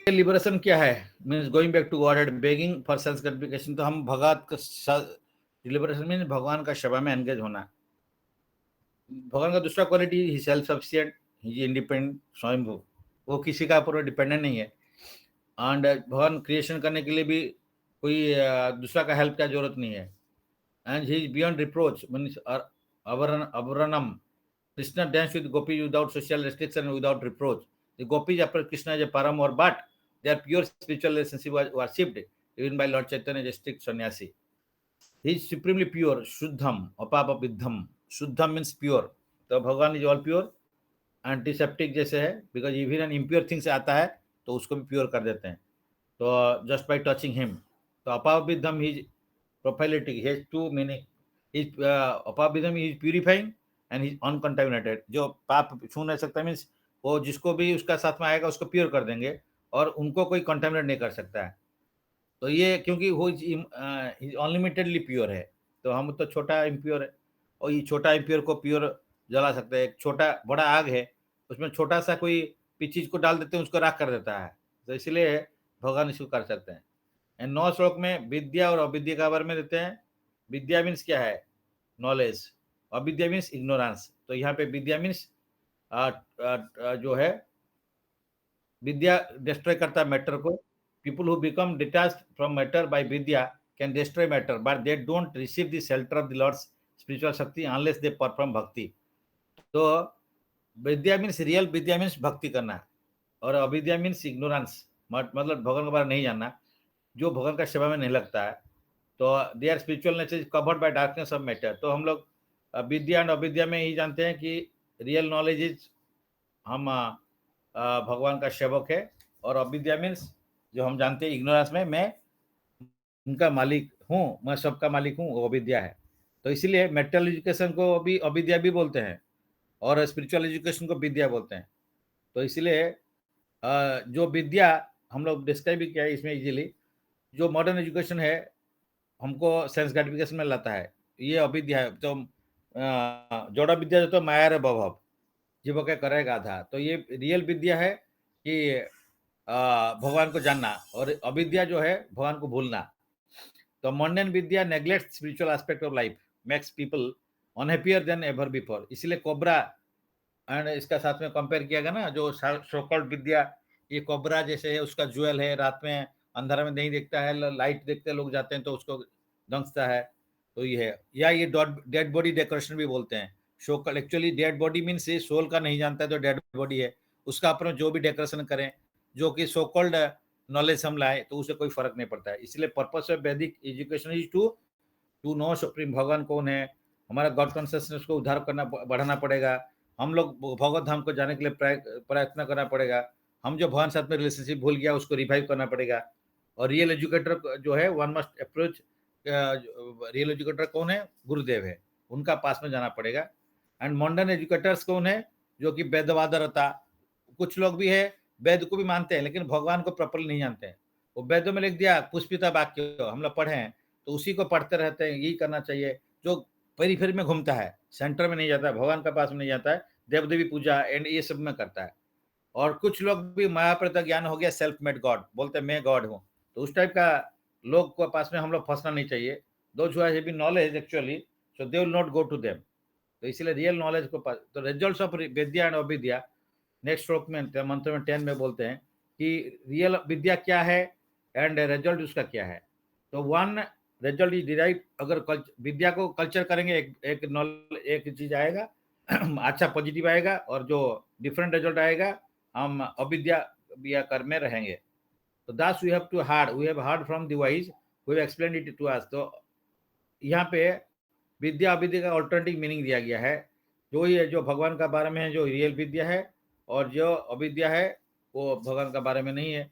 लिबरेशन क्या है, means going back to Godhead, begging for self gratification. तो हम भगत का लिबरेशन मीन्स भगवान का सेवा में एंगेज होना। भगवान का दूसरा क्वालिटी ही सेल्फ सफिशिएंट, ही इंडिपेंडेंट, स्वयंभू, वो किसी का ऊपर डिपेंडेंट नहीं है। एंड भगवान क्रिएशन करने के लिए भी कोई दूसरा का हेल्प का जरूरत नहीं है। And he is beyond reproach means अवरणम। Krishna dance with gopi without social restriction, without reproach. The gopis after Krishna is a परम और but they are pure spiritual relationship worshipped even by lord Chaitanya as strict sannyasi. He is supremely pure, शुद्धम अपापविद्धम। शुद्धम means pure, तो भगवान is all pure. Antiseptic जैसे है, because even impure thing से आता है तो उसको भी प्योर कर देते हैं, तो जस्ट बाय टचिंग हिम। तो अपाविद्धम is prophylactic, has two meaning. Is अपाविद्धम is purifying and is uncontaminated. जो पाप छू नहीं सकता मीन्स वो जिसको भी उसका साथ में आएगा उसको प्योर कर देंगे, और उनको कोई कंटामिनेट नहीं कर सकता है। तो ये क्योंकि वो अनलिमिटेडली प्योर है, तो हम तो छोटा इम्प्योर है, और ये छोटा इम्प्योर को प्योर जला सकते हैं। एक छोटा बड़ा आग है, उसमें छोटा सा कोई भी चीज को डाल देते हैं, उसको राख कर देता है। तो इसलिए भगवान इसको कर सकते हैं। एंड 9 श्लोक में विद्या और अविद्या का बारे में देते हैं। विद्या मीन्स क्या है, नॉलेज। अविद्या मीन्स इग्नोरेंस। तो यहाँ पे विद्या मीन्स जो है, विद्या डिस्ट्रॉय करता है मैटर को। People who become detached from matter by विद्या can destroy matter, but they don't receive the shelter of the lord's spiritual शक्ति अनलेस दे परफॉर्म भक्ति। तो विद्या मीन्स रियल विद्या मीन्स भक्ति करना, और अविद्या मीन्स इग्नोरेंस, मतलब भगवान के बारे में नहीं जानना, जो भगवान का सेवा में नहीं लगता है। तो they are spiritual nature is covered by darkness of matter. तो हम लोग विद्या एंड अविद्या में ही जानते हैं कि रियल नॉलेज इज हम भगवान का सेवक है, और अविद्या मीन्स जो हम जानते हैं इग्नोरेंस में मैं उनका मालिक हूँ, मैं सबका मालिक हूँ, वो अविद्या है। तो इसीलिए मेटल एजुकेशन को अभी अविद्या भी बोलते हैं, और स्पिरिचुअल एजुकेशन को विद्या बोलते हैं। तो इसलिए जो विद्या हम लोग डिस्क्राइब भी किया है इसमें इजीली, जो मॉडर्न एजुकेशन है हमको सेंस ग्रेटिफिकेशन में लाता है, ये अविद्या है। तो जोड़ा विद्या जो तो माया रे भव, जीवों के करेगा आधा। तो ये रियल विद्या है कि भगवान को जानना, और अविद्या जो है भगवान को भूलना। तो मॉडर्न विद्या neglect spiritual aspect of life, makes people unhappier than ever before. इसलिए कोबरा एंड इसका साथ में कंपेयर किया गया ना, जो सोकॉल्ड विद्या, ये कोबरा जैसे है, उसका ज्वेल है, रात में अंधेरा में नहीं देखता है, लाइट देखते लोग जाते हैं तो उसको दंगता है। तो ये है, या ये डेड बॉडी डेकोरेशन भी बोलते हैं। So-called actually dead body means ये सोल का नहीं जानता है तो डेड बॉडी है, उसका अपन जो भी डेकोरेशन करें, जो कि सोकॉल्ड नॉलेज हम लाए, तो उसे कोई फर्क नहीं पड़ता है। इसलिए purpose of Vedic education is to to know supreme भगवान कौन है, हमारा गॉड कॉन्शियसनेस को उद्धार करना, बढ़ाना पड़ेगा। हम लोग भगवत धाम को जाने के लिए प्रयत्न करना पड़ेगा। हम जो भगवान साथ में रिलेशनशिप भूल गया उसको रिवाइव करना पड़ेगा। और रियल एजुकेटर जो है, one must approach, real educator कौन है, गुरुदेव है, उनका पास में जाना पड़ेगा। एंड मॉडर्न एजुकेटर्स कौन है, जो कि वेदवादरता, कुछ लोग भी है वेद को भी मानते हैं लेकिन भगवान को प्रॉपरली नहीं जानते हैं। वो वेदों में लिख दिया पुष्पिता वाक्य, हम लोग पढ़े हैं तो उसी को पढ़ते रहते हैं, यही करना चाहिए। जो पेरीफेरी में घूमता है, सेंटर में नहीं जाता है, भगवान के पास में नहीं जाता है, देव देवी पूजा एंड ये सब में करता है। और कुछ लोग भी माया पर ज्ञान हो गया, सेल्फ मेड गॉड बोलते हैं, मैं गॉड हूँ। तो उस टाइप का लोग को पास में हम लोग फंसना नहीं चाहिए। those who are having knowledge actually, so they will not go to them. तो इसलिए रियल नॉलेज को तो रिजल्ट्स ऑफ विद्या एंड अविद्या नेक्स्ट श्लोक में मंत्र में 10 में बोलते हैं कि रियल विद्या क्या है एंड रिजल्ट उसका क्या है। तो वन रिजल्ट इज डिराइव, अगर विद्या को कल्चर करेंगे एक नॉलेज एक चीज आएगा अच्छा पॉजिटिव आएगा, और जो डिफरेंट रिजल्ट आएगा हम अविद्या कर्म में रहेंगे। तो that's we have heard from the wise who have explained it to us. तो यहाँ पे विद्या अविद्या का ऑल्टरनेटिव मीनिंग दिया गया है। जो ये जो भगवान का बारे में है जो रियल विद्या है, और जो अविद्या है वो भगवान का बारे में नहीं है।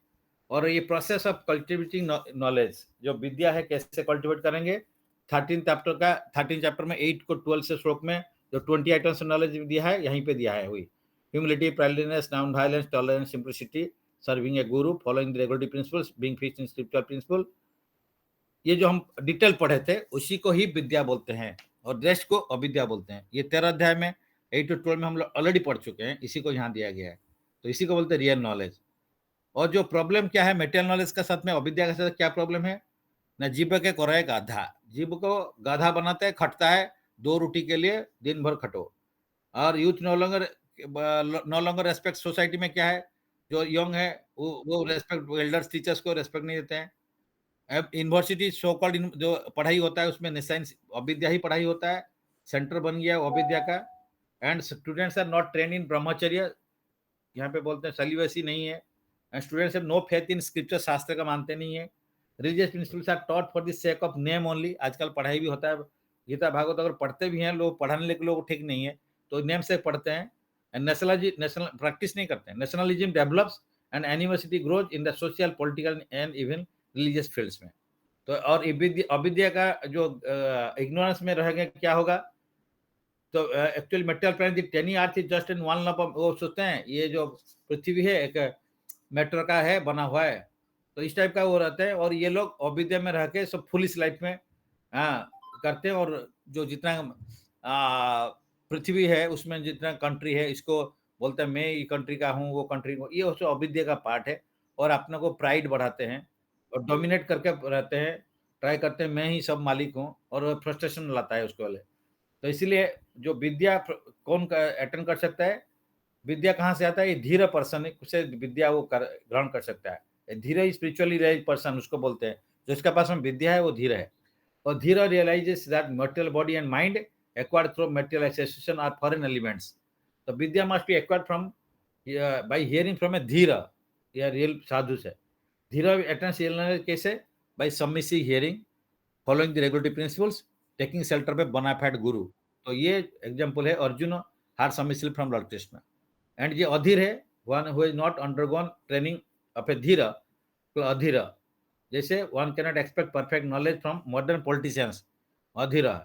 और ये प्रोसेस ऑफ कल्टिवेटिंग नॉलेज, जो विद्या है कैसे कल्टिवेट करेंगे, 13 चैप्टर में 8 को 12 से श्लोक में जो 20 आइटम्स ऑफ नॉलेज दिया है यहीं पे दिया है। हुई humility, prideliness, non violence, tolerance, simplicity, serving a guru, following the regulatory principles, being fixed in spiritual principle. ये जो हम डिटेल पढ़े थे उसी को ही विद्या बोलते हैं, और रेस्ट को अविद्या बोलते हैं। ये 13 अध्याय में 8 to 12 में हम लोग ऑलरेडी पढ़ चुके हैं, इसी को यहाँ दिया गया है। तो इसी को बोलते हैं रियल नॉलेज। और जो प्रॉब्लम क्या है मेटेरियल नॉलेज का साथ में अविद्या के साथ क्या प्रॉब्लम है ना, जीव के कोरे गाधा, जीव को गाधा बनाते हैं, खटता है 2 रोटी के लिए, दिन भर खटो। और youth no longer respect society में क्या है, जो यंग है वो रेस्पेक्ट एल्डर्स टीचर्स को रेस्पेक्ट नहीं देते हैं। अब यूनिवर्सिटी सो कॉल्ड जो पढ़ाई होता है उसमें साइंस अविद्या ही पढ़ाई होता है, सेंटर बन गया अविद्या का। And students are not train in brahmacharya, यहाँ पे बोलते हैं सलिवेसी नहीं है। And students have no faith in scripture, शास्त्र का मानते नहीं है। Religious principles are taught for the sake of name only. आजकल पढ़ाई भी होता है, गीता भागवत अगर पढ़ते भी हैं लोग, पढ़ाने के लोग ठीक नहीं है तो नेम से पढ़ते हैं। एंड नेशनल प्रैक्टिस नहीं करते हैं। Nationalism develops and university grows in the social, political and even religious fields में। तो और अविद्या का जो इग्नोरेंस में रहेंगे क्या होगा, तो एक्चुअली मेटल प्लैनेट टेनी earth is just in one lump. वो सोचते हैं ये जो पृथ्वी है एक मैटर का है, बना हुआ है, तो इस टाइप का वो रहते हैं। और ये लोग अविद्या में रह के सब फुलिश लाइफ में करते हैं। और जो जितना पृथ्वी है उसमें जितना कंट्री है, इसको बोलते हैं मैं ये कंट्री का हूँ, वो कंट्री को, ये उसको अविद्या का पार्ट है। और अपने को प्राइड बढ़ाते हैं और डोमिनेट करके रहते हैं, ट्राई करते हैं मैं ही सब मालिक हूँ, और फ्रस्ट्रेशन लाता है उसके वाले। तो इसीलिए जो विद्या कौन अटेंड कर सकता है, विद्या कहाँ से आता है, ये धीरे पर्सन से विद्या वो ग्रहण कर सकता है। धीरे स्पिरिचुअली रेज पर्सन उसको बोलते हैं, जो इसके पास में विद्या है वो धीरे है। और धीरे realises that material body and mind acquired through material association are foreign elements. The vidya must be acquired from by hearing from a dhira, या real साधु से। धीरा attains real knowledge कैसे, by submissive hearing, following the regulatory principles, taking shelter by bona fide guru। तो ये example है अर्जुन हार submissive from lord Krishna. And ये अधीर है, one who is not undergone training of a धीरा, तो अधीर। जैसे one can not expect perfect knowledge from modern politicians, अधीर।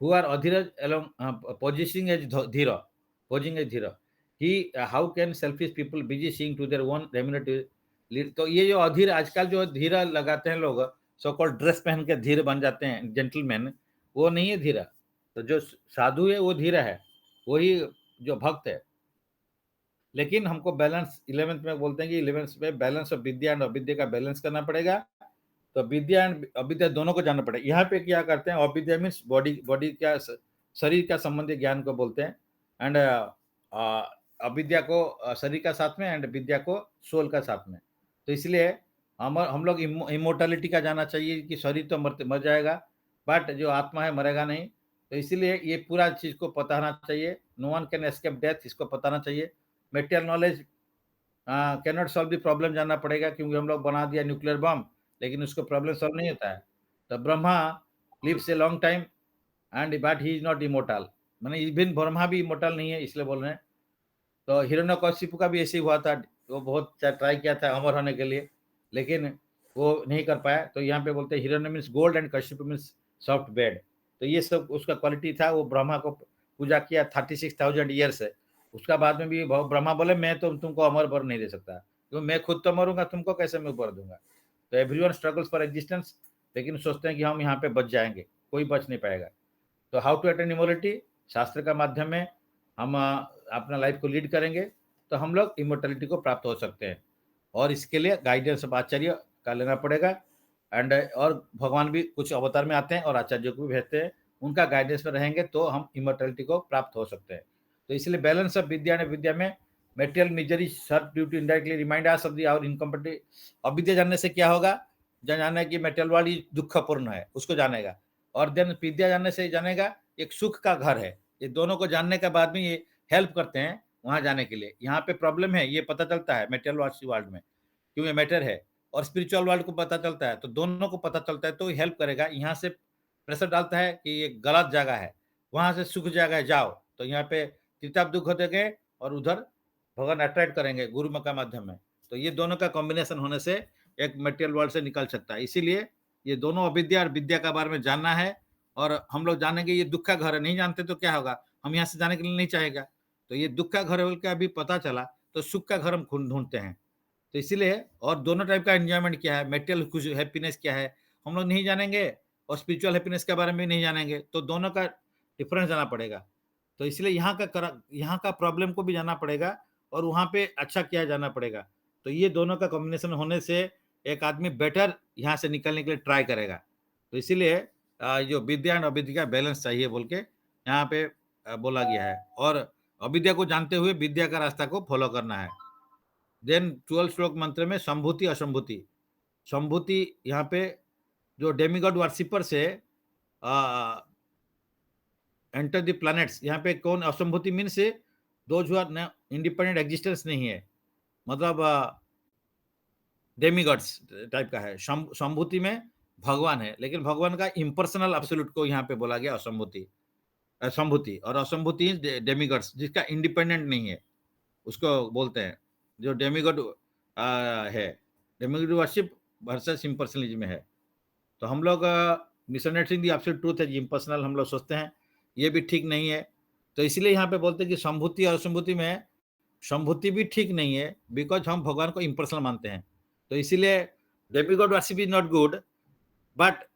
Who are adhira along positioning as dhira, posing as dhira। He how can selfish people busy seeing to their own remunerative lead। तो ये जो अधीर आजकल जो धीरा लगाते हैं लोग, so called dress पहन के धीरे बन जाते हैं जेंटलमैन, वो नहीं है धीरा। तो जो साधु है वो धीरा है, वही जो भक्त है। लेकिन हमको बैलेंस 11th में बोलते हैं कि 11th में बैलेंस ऑफ विद्या एंड अविद्या का बैलेंस करना पड़ेगा। तो विद्या एंड अविद्या दोनों को जानना पड़ेगा। यहाँ पे क्या करते हैं, अविद्या मीन्स बॉडी क्या शरीर का संबंधी ज्ञान को बोलते हैं, एंड अविद्या को शरीर का साथ में, एंड विद्या को सोल का साथ में। तो इसलिए हम लोग इमोर्टलिटी का जानना चाहिए कि शरीर तो मर जाएगा, बट जो आत्मा है मरेगा नहीं। तो इसीलिए ये पूरा चीज को पता होना चाहिए। No one can escape death, इसको पता होना चाहिए। Material knowledge can not solve the problem जानना पड़ेगा, क्योंकि हम लोग बना दिया न्यूक्लियर बम, लेकिन उसको प्रॉब्लम सॉल्व नहीं होता है। तो Brahma lives a long time and but he is not immortal, माने इवन ब्रह्मा भी इमोर्टल नहीं है, इसलिए बोल रहे हैं। तो हिरण्यकशिपु का भी ऐसे ही हुआ था, वो बहुत ट्राई किया था अमर होने के लिए, लेकिन वो नहीं कर पाया। तो यहाँ पे बोलते हैं हिरण्य means gold and Kashyap means soft bed. तो ये सब उसका क्वालिटी था। वो ब्रह्मा को पूजा किया 36,000 ईयर से। उसका बाद में भी ब्रह्मा बोले मैं तो तुमको अमर वर नहीं दे सकता, तो मैं खुद तो मरूंगा, तुमको कैसे मैं ऊपर दूंगा। तो एवरीवन स्ट्रगल्स फॉर एग्जिस्टेंस, लेकिन सोचते हैं कि हम यहाँ पे बच जाएंगे, कोई बच नहीं पाएगा। तो हाउ टू अटेन इमोर्टलिटी, शास्त्र का माध्यम में हम अपना लाइफ को लीड करेंगे तो हम लोग इमोर्टलिटी को प्राप्त हो सकते हैं। और इसके लिए गाइडेंस ऑफ आचार्य का लेना पड़ेगा। एंड और भगवान भी कुछ अवतार में आते हैं और आचार्यों को भी भेजते हैं, उनका गाइडेंस में रहेंगे तो हम इमॉर्टैलिटी को प्राप्त हो सकते हैं। तो इसलिए बैलेंस ऑफ विद्या एंड विद्या में material misery serve due to indirectly remind us of the our incomplete. अविद्या जानने से क्या होगा, जो जाना है कि मेटेरियल वाली दुखपूर्ण है उसको जानेगा, और देन विद्या जानने से जानेगा एक सुख का घर है। ये दोनों को जानने के बाद में ये हेल्प करते हैं वहां जाने के लिए। यहाँ पे प्रॉब्लम है ये पता चलता है मेटेरियल वर्ल्ड में, क्योंकि मैटर है, और स्पिरिचुअल वर्ल्ड को पता चलता है, तो दोनों को पता चलता है तो हेल्प करेगा। यहाँ से प्रेशर डालता है कि ये गलत जगह है, वहां से सुख जगह है जाओ, तो यहाँ पे त्रिताप दुख देंगे और उधर भगवान अट्रैक्ट करेंगे गुरु का माध्यम में। तो ये दोनों का कॉम्बिनेशन होने से एक मटेरियल वर्ल्ड से निकल सकता है। इसीलिए ये दोनों अविद्या और विद्या के बारे में जानना है, और हम लोग जानेंगे ये दुख का घर है। नहीं जानते तो क्या होगा, हम यहाँ से जाने के लिए नहीं चाहेगा। तो ये दुख का घर है का अभी पता चला, तो सुख का घर हम ढूंढते हैं। तो इसीलिए, और दोनों टाइप का एंजॉयमेंट क्या है, मेटेरियल हैप्पीनेस क्या है, हम लोग नहीं जानेंगे, और स्पिरिचुअल हैप्पीनेस के बारे में भी नहीं जानेंगे, तो दोनों का डिफरेंस जाना पड़ेगा। तो इसलिए यहाँ का प्रॉब्लम को भी जाना पड़ेगा, और वहाँ पे अच्छा किया जाना पड़ेगा। तो ये दोनों का कॉम्बिनेशन होने से एक आदमी बेटर यहाँ से निकलने के लिए ट्राई करेगा। तो इसीलिए जो विद्या एंड अविद्या का बैलेंस चाहिए बोल के यहाँ पे बोला गया है, और अविद्या को जानते हुए विद्या का रास्ता को फॉलो करना है। देन 12 श्लोक मंत्र में संभूति असंभूति, संभूति यहाँ पे जो डेमिगॉड वर्शिपर से एंटर द प्लैनेट्स, यहाँ पे कौन असंभूति means those who are independent existence नहीं है, मतलब डेमिगॉड्स टाइप का है। संभूति में भगवान है, लेकिन भगवान का इम्पर्सनल एब्सोल्यूट को यहाँ पे बोला गया असंभूति, संभूति, और असंभूति डेमिगॉड्स जिसका इंडिपेंडेंट नहीं है उसको बोलते हैं। जो डेमिगॉड है, डेमिगॉड वर्शिप वर्सेस इम्पर्सनलिज्म में है। तो हम लोग मिसअंडरस्टैंडिंग द एब्सोल्यूट ट्रूथ है, इम्पर्सनल हम लोग सोचते हैं, ये भी ठीक नहीं है। तो इसलिए यहाँ पे बोलते हैं कि संभूति और असंभूति में संभूति भी ठीक नहीं है, बिकॉज हम भगवान को इम्पर्सनल मानते हैं। तो इसीलिए demigod worship is not good, but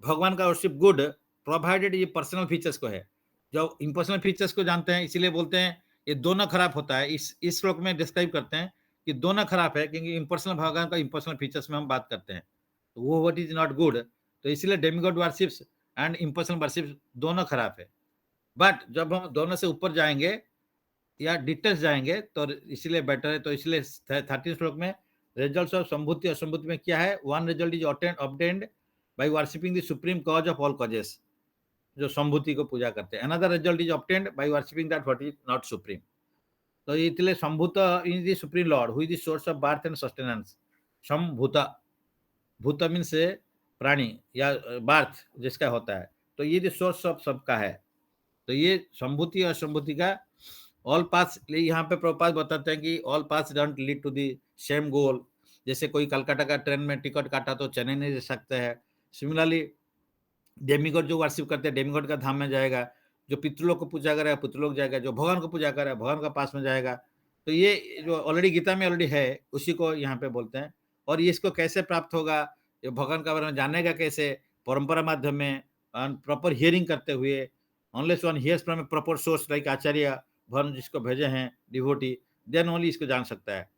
भगवान का वर्शिप गुड प्रोवाइडेड ये पर्सनल फीचर्स को है। जो इम्पर्सनल फीचर्स को जानते हैं, इसीलिए बोलते हैं ये दोनों खराब होता है। इस श्लोक में डिस्क्राइब करते हैं कि दोनों खराब है, क्योंकि इम्पर्सनल भगवान का इम्पर्सनल फीचर्स में हम बात करते हैं, तो वो व्हाट इज नॉट गुड। तो इसलिए demigod worships and impersonal worships दोनों खराब है। बट जब हम दोनों से ऊपर जाएंगे या डिटेल्स जाएंगे तो इसलिए बेटर है। तो इसलिए 13 श्लोक में रिजल्ट्स ऑफ संभूति असंभूति में क्या है, one result is obtained by worshipping the supreme cause of all causes, जो संभूति को पूजा करते हैं। Another result is obtained by worshipping that what is not supreme. तो इसलिए संभूत is the supreme lord who is the source of birth and sustenance. संभूत, भूत मीन से प्राणी या बर्थ जिसका होता है, तो ये जो सोर्स ऑफ सबका है। तो ये संभूति और संभूति का ऑल पाथ्स, यहाँ पे प्रभुपाद बताते हैं कि all paths don't lead to the same goal. जैसे कोई कलकत्ता का ट्रेन में टिकट काटा तो चेन्नई नहीं जा सकते हैं। सिमिलरली डेमिगॉड जो वर्शिप करते हैं डेमिगॉड का धाम में जाएगा, जो पितृलोक को पूजा करेगा पितृलोक जाएगा, जो भगवान को पूजा करेगा भगवान का पास में जाएगा। तो ये जो ऑलरेडी गीता में ऑलरेडी है उसी को यहाँ पे बोलते हैं। और ये इसको कैसे प्राप्त होगा, ये भगवान का बारे में जानेगा कैसे, परंपरा माध्यम में प्रॉपर हियरिंग करते हुए, unless one hears from a proper source like आचार्य भगवान जिसको भेजे हैं डिवोटी, देन ओनली इसको जान सकता है।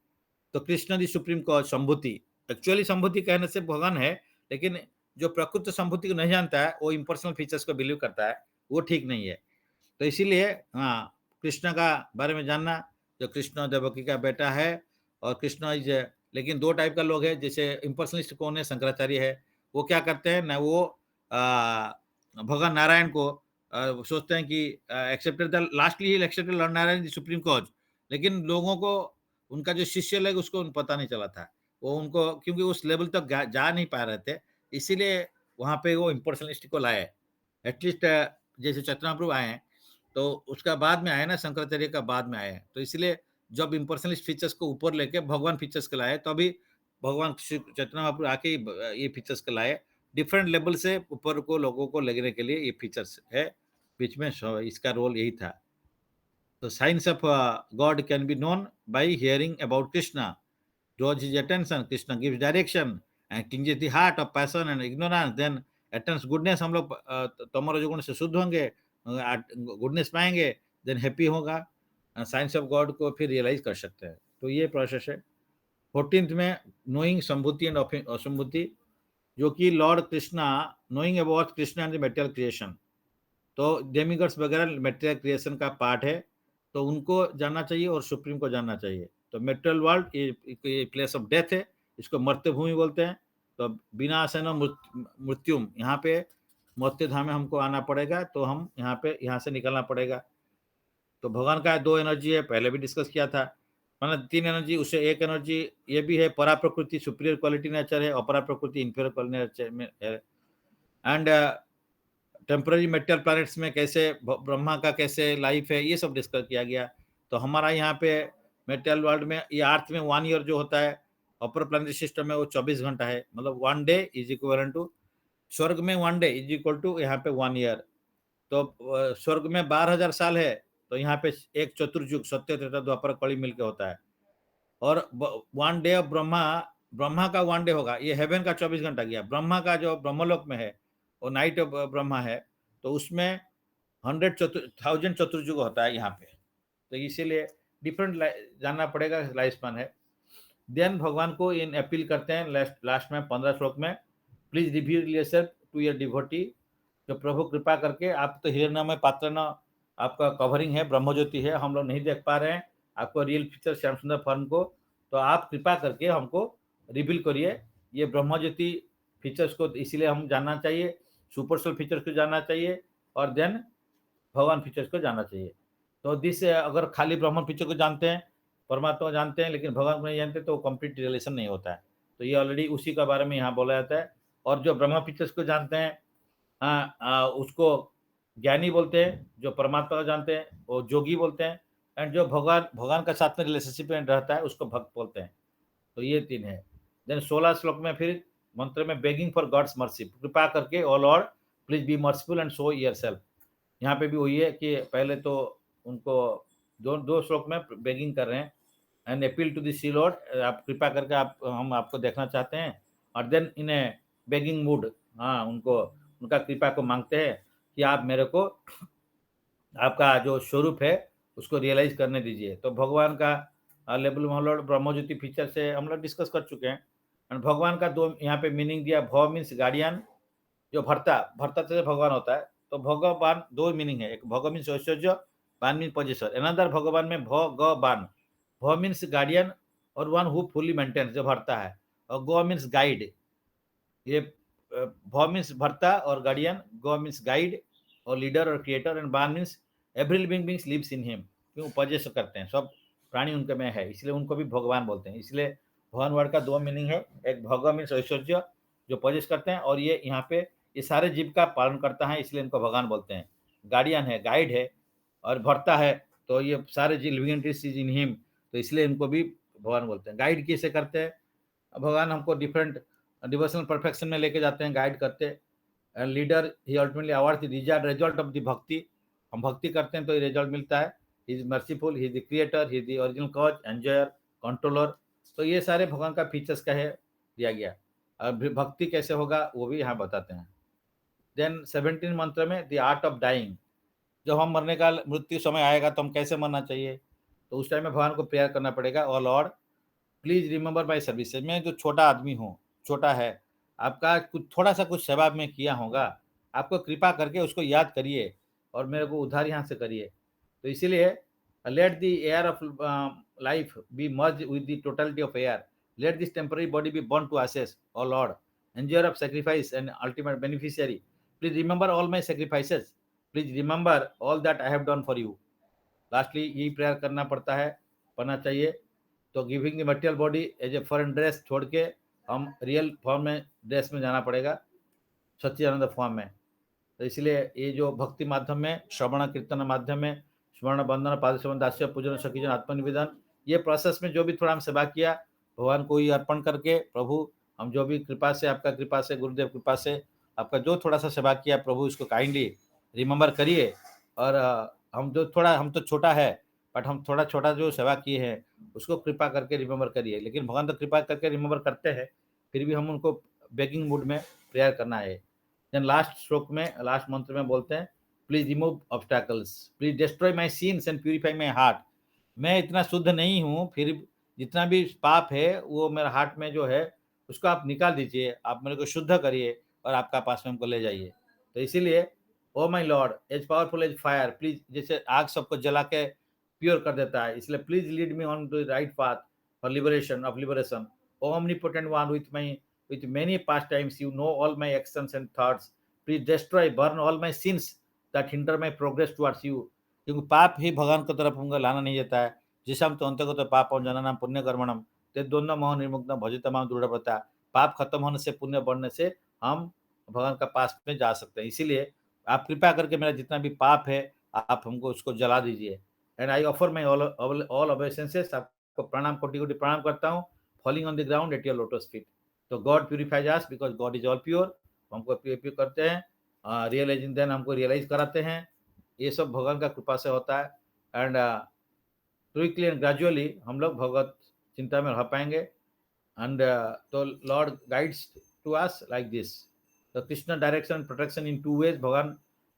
तो कृष्ण दी सुप्रीम कॉज संभूति, एक्चुअली संभूति कहने से भगवान है, लेकिन जो प्रकृत संभूति को नहीं जानता है वो इम्पर्सनल फीचर्स को बिलीव करता है, वो ठीक नहीं है। तो इसीलिए हाँ, कृष्ण का बारे में जानना, जो कृष्ण देवकी का बेटा है, और कृष्ण इज, लेकिन दो टाइप का लोग है। जैसे इम्पर्सनलिस्ट कौन है, शंकराचार्य है। वो क्या करते हैं ना, वो भगवान नारायण को सोचते हैं कि accepted the lastly he accepted Lord Narayan supreme cause, लेकिन लोगों को उनका जो शिष्य लोग उसको पता नहीं चला था, वो उनको क्योंकि उस लेवल तक जा नहीं पा रहे थे, इसीलिए वहाँ पे वो इम्पर्सनलिस्ट को लाए। एटलीस्ट जैसे चैतन्य आए हैं तो उसका बाद में आए ना, शंकराचार्य का बाद में आए हैं। तो इसलिए जब इम्पर्सनलिस्ट फीचर्स को ऊपर लेके भगवान फीचर्स को लाए, तो अभी भगवान चैतन्य महाप्रभु आके ये फीचर्स को लाए। डिफरेंट लेवल से ऊपर को लोगों को लगने के लिए ये फीचर्स है, बीच में इसका रोल यही था। तो science of God can be known by hearing about Krishna, draws his attention, Krishna gives direction and cleanses the heart of passion and ignorance, then attains goodness। हम लोग तमो रजोगुण से शुद्ध होंगे, गुडनेस पाएंगे, देन हैप्पी होगा, साइंस ऑफ गॉड को फिर रियलाइज कर सकते हैं। तो ये प्रोसेस है। 14th में नोइंग संभूति एंड असंभूति, जो कि Lord Krishna knowing about Krishna and the material creation, तो डेमिगॉड्स वगैरह मेटेरियल क्रिएशन का पार्ट है, तो उनको जानना चाहिए और सुप्रीम को जानना चाहिए। तो मेटेरियल वर्ल्ड ये प्लेस ऑफ डेथ है, इसको मर्त्य भूमि बोलते हैं। तो विनाशन मृत्युम, यहाँ पे मर्त्य धाम में हमको आना पड़ेगा, तो हम यहाँ से निकलना पड़ेगा। तो भगवान का 2 एनर्जी है, पहले भी डिस्कस किया था। मतलब 3 एनर्जी, उससे 1 एनर्जी ये भी है, परा प्रकृति सुपीरियर क्वालिटी नेचर है, अपरा प्रकृति इंफीरियर क्वालिटी नेचर में है। एंड टेम्पररी मेटेरियल प्लैनेट्स में कैसे ब्रह्मा का कैसे लाइफ है, ये सब डिस्कस किया गया। तो हमारा यहाँ पे मेटेरियल वर्ल्ड में, ये अर्थ में 1 ईयर जो होता है अपर प्लानिटरी सिस्टम में, वो 24 घंटा है। मतलब 1 डे इज इक्वल टू, स्वर्ग में 1 डे इज इक्वल टू यहाँ पे 1 ईयर। तो स्वर्ग में 12,000 साल है, तो यहाँ पे एक चतुर्युग, सत्य त्रेता द्वापर कली मिलके होता है। और 1 डे ऑफ ब्रह्मा का 1 डे होगा, ये हेवन का 24 घंटा गया। ब्रह्मा का जो ब्रह्मलोक में है, वो नाइट ऑफ ब्रह्मा है, तो उसमें 100,000 चतुर्युग होता है यहाँ पे। तो इसीलिए डिफरेंट जानना पड़ेगा, लाइफ स्पान है। देन भगवान को इन अपील करते हैं लास्ट में 15 श्लोक में, please reveal yourself to your devotee. जो प्रभु कृपा करके, आप तो हिरण्यमय पात्र न, आपका कवरिंग है, ब्रह्मज्योति है, हम लोग नहीं देख पा रहे हैं आपको रियल फीचर श्याम सुंदर फॉर्म को, तो आप कृपा करके हमको रिवील करिए ये ब्रह्मज्योति फीचर्स को। इसीलिए हम जानना चाहिए, सुपरसेल फीचर्स को जानना चाहिए, और देन भगवान फीचर्स को जानना चाहिए। तो दिस, अगर खाली ब्रह्मन फीचर को जानते हैं, परमात्मा जानते हैं, लेकिन भगवान को नहीं जानते, तो कंप्लीट रिलेशन नहीं होता है। तो ये ऑलरेडी उसी के बारे में यहाँ बोला जाता है। और जो ब्रह्म फीचर्स को जानते हैं, उसको ज्ञानी बोलते हैं। जो परमात्मा को जानते हैं वो जोगी बोलते हैं। एंड जो भगवान का साथ में रिलेशनशिप में रहता है, उसको भक्त बोलते हैं। तो ये 3 है। देन 16 श्लोक में फिर मंत्र में बेगिंग फॉर गॉड्स मर्सी, कृपा करके O lord please be merciful and show yourself. यहाँ पे भी वही है कि पहले तो उनको 2 श्लोक में बेगिंग कर रहे हैं, and appeal to the see Lord, आप कृपा करके हम आपको देखना चाहते हैं। और then in a begging mood, उनको उनका कृपा को मांगते हैं कि आप मेरे को आपका जो स्वरूप है उसको रियलाइज करने दीजिए। तो भगवान का लेवल में लॉर्ड ब्रह्मज्योति फीचर से हम लोग डिस्कस कर चुके हैं। एंड भगवान का 2 यहाँ पे मीनिंग दिया। भव मीन्स गार्डियन, जो भरता से भगवान होता है। तो भगवान 2 मीनिंग है, एक भग मीन्स ऐश्वर्य, बान मीन पोजिशन। अनदर भगवान में भगवान, भ मीन्स गार्डियन और वन हु फुली मेंटेन्स, जो भरता है। और गो मीन्स गाइड, ये भ मीन्स भरता और गार्डियन, गो मीन्स गाइड और लीडर और क्रिएटर, एंड बान means every living beings lives in him, क्यों पोजेस करते हैं, सब प्राणी उनके में है, इसलिए उनको भी भगवान बोलते हैं। इसलिए भगवान वर्ड का 2 मीनिंग है, एक भगव मीन्स ऐश्वर्य, जो पोजेस करते हैं, और ये यहाँ पे ये सारे जीव का पालन करता है, इसलिए इनको भगवान बोलते हैं। गार्डियन है, गाइड है, और भरता है, तो ये सारे जी living entities is in him, तो इसलिए इनको भी भगवान बोलते हैं। गाइड कैसे करते हैं भगवान, हमको डिफरेंट डिवोशनल परफेक्शन में लेके जाते हैं, गाइड करते हैं। And leader he ultimately award the result of the भक्ति, हम भक्ति करते हैं तो ये रिजल्ट मिलता है। He is merciful, he is the creator, he is the original cause, enjoyer, controller. तो ये सारे भगवान का फीचर्स का है दिया गया। और भक्ति कैसे होगा वो भी यहाँ बताते हैं। देन 17 मंत्र में द आर्ट ऑफ डाइंग, जब हम मरने का मृत्यु समय आएगा तो हम कैसे मरना चाहिए, तो उस टाइम में भगवान को प्रेयर करना पड़ेगा। और Lord please remember my services, मैं जो छोटा आदमी हूँ, छोटा है, आपका कुछ थोड़ा सा कुछ सेवा में किया होगा, आपको कृपा करके उसको याद करिए और मेरे को उद्धार यहाँ से करिए। तो इसीलिए let the air of life be merge with the totality of air, let this temporary body be burn to ashes, O Lord enjoyer of sacrifice and ultimate beneficiary, please remember all my sacrifices, please remember all that I have done for you. Lastly यही prayer करना पड़ता है, पढ़ना चाहिए। तो giving the material body as a foreign dress छोड़ के हम रियल फॉर्म में ड्रेस में जाना पड़ेगा, सच्चिदानंद फॉर्म में। तो इसलिए ये जो भक्ति माध्यम में, श्रवण कीर्तन माध्यम में, स्मरण बंधन पादसेवन दास्य पूजन सखीजन आत्मनिवेदन, ये प्रोसेस में जो भी थोड़ा हम सेवा किया भगवान को ही अर्पण करके, प्रभु हम जो भी कृपा से, आपका कृपा से, गुरुदेव कृपा से आपका जो थोड़ा सा सेवा किया, प्रभु इसको काइंडली रिमेंबर करिए। और हम तो छोटा है, बट हम थोड़ा छोटा जो सेवा किए हैं उसको कृपा करके रिमेंबर करिए। लेकिन भगवान तो कृपा करके रिमेंबर करते हैं, फिर भी हम उनको बेगिंग मूड में प्रेयर करना है। देन लास्ट श्लोक में, लास्ट मंत्र में बोलते हैं, please remove obstacles, please destroy my since and purify my heart. मैं इतना शुद्ध नहीं हूँ, फिर जितना भी पाप है वो मेरा हार्ट में जो है उसको आप निकाल दीजिए, आप मेरे को शुद्ध करिए और आपका पास में हमको ले जाइए। तो इसीलिए oh my Lord as powerful as fire please जैसे आग सबको जला के प्योर कर देता है, इसलिए please lead me on to the right path for liberation. O omnipotent one with many pastimes, you know all my actions and thoughts. Please destroy, burn all my sins that hinder my progress towards you. क्योंकि पाप ही भगवान की तरफ हमको लाना नहीं देता है। जिसम तो अंतर्गत पापम जननम पुण्य कर्मणम ते द्वंद्व मोह निर्मुक्तम भजितमाम दृढ़व्रता। पाप खत्म होने से पुण्य बढ़ने से हम भगवान का पास में जा सकते हैं। इसीलिए आप कृपा करके मेरा जितना भी पाप है आप हमको उसको जला दीजिए। And I offer my all obeisances आपको प्रणाम कोटि-कोटि प्रणाम करता हूँ falling on the ground at your lotus feet. तो God purifies us because God is all pure. हमको प्योर करते हैं रियलाइजिंग देन हमको रियलाइज़ कराते हैं। ये सब भगवान का कृपा से होता है एंड क्विकली एंड ग्रेजुअली हम लोग भगवत चिंता में रह पाएँगे एंड तो lord guides to us like this. तो Krishna direction protection in two ways भगवान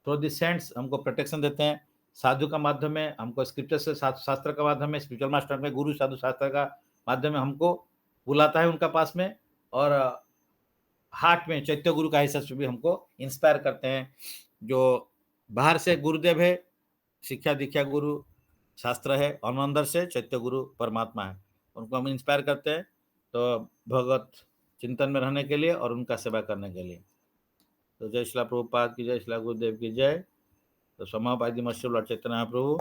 थ्रू द सेंट्स हमको प्रोटेक्शन देते हैं। साधु का माध्यम में हमको स्क्रिप्चर से शास्त्र का माध्यम में स्पिरिचुअल मास्टर में गुरु साधु शास्त्र का माध्यम में हमको बुलाता है उनका पास में और हार्ट में चैत्य गुरु का हिसाब से भी हमको इंस्पायर करते हैं। जो बाहर से गुरुदेव है, शिक्षा दीक्षा गुरु शास्त्र है और अंदर से चैत्य गुरु परमात्मा है। उनको हम इंस्पायर करते हैं तो भगवत चिंतन में रहने के लिए और उनका सेवा करने के लिए। तो जय श्रीला प्रभुपाद की जय, श्रीला गुरुदेव की जय। तो समापादि मश्य लॉर्ड चैतन्य महाप्रभु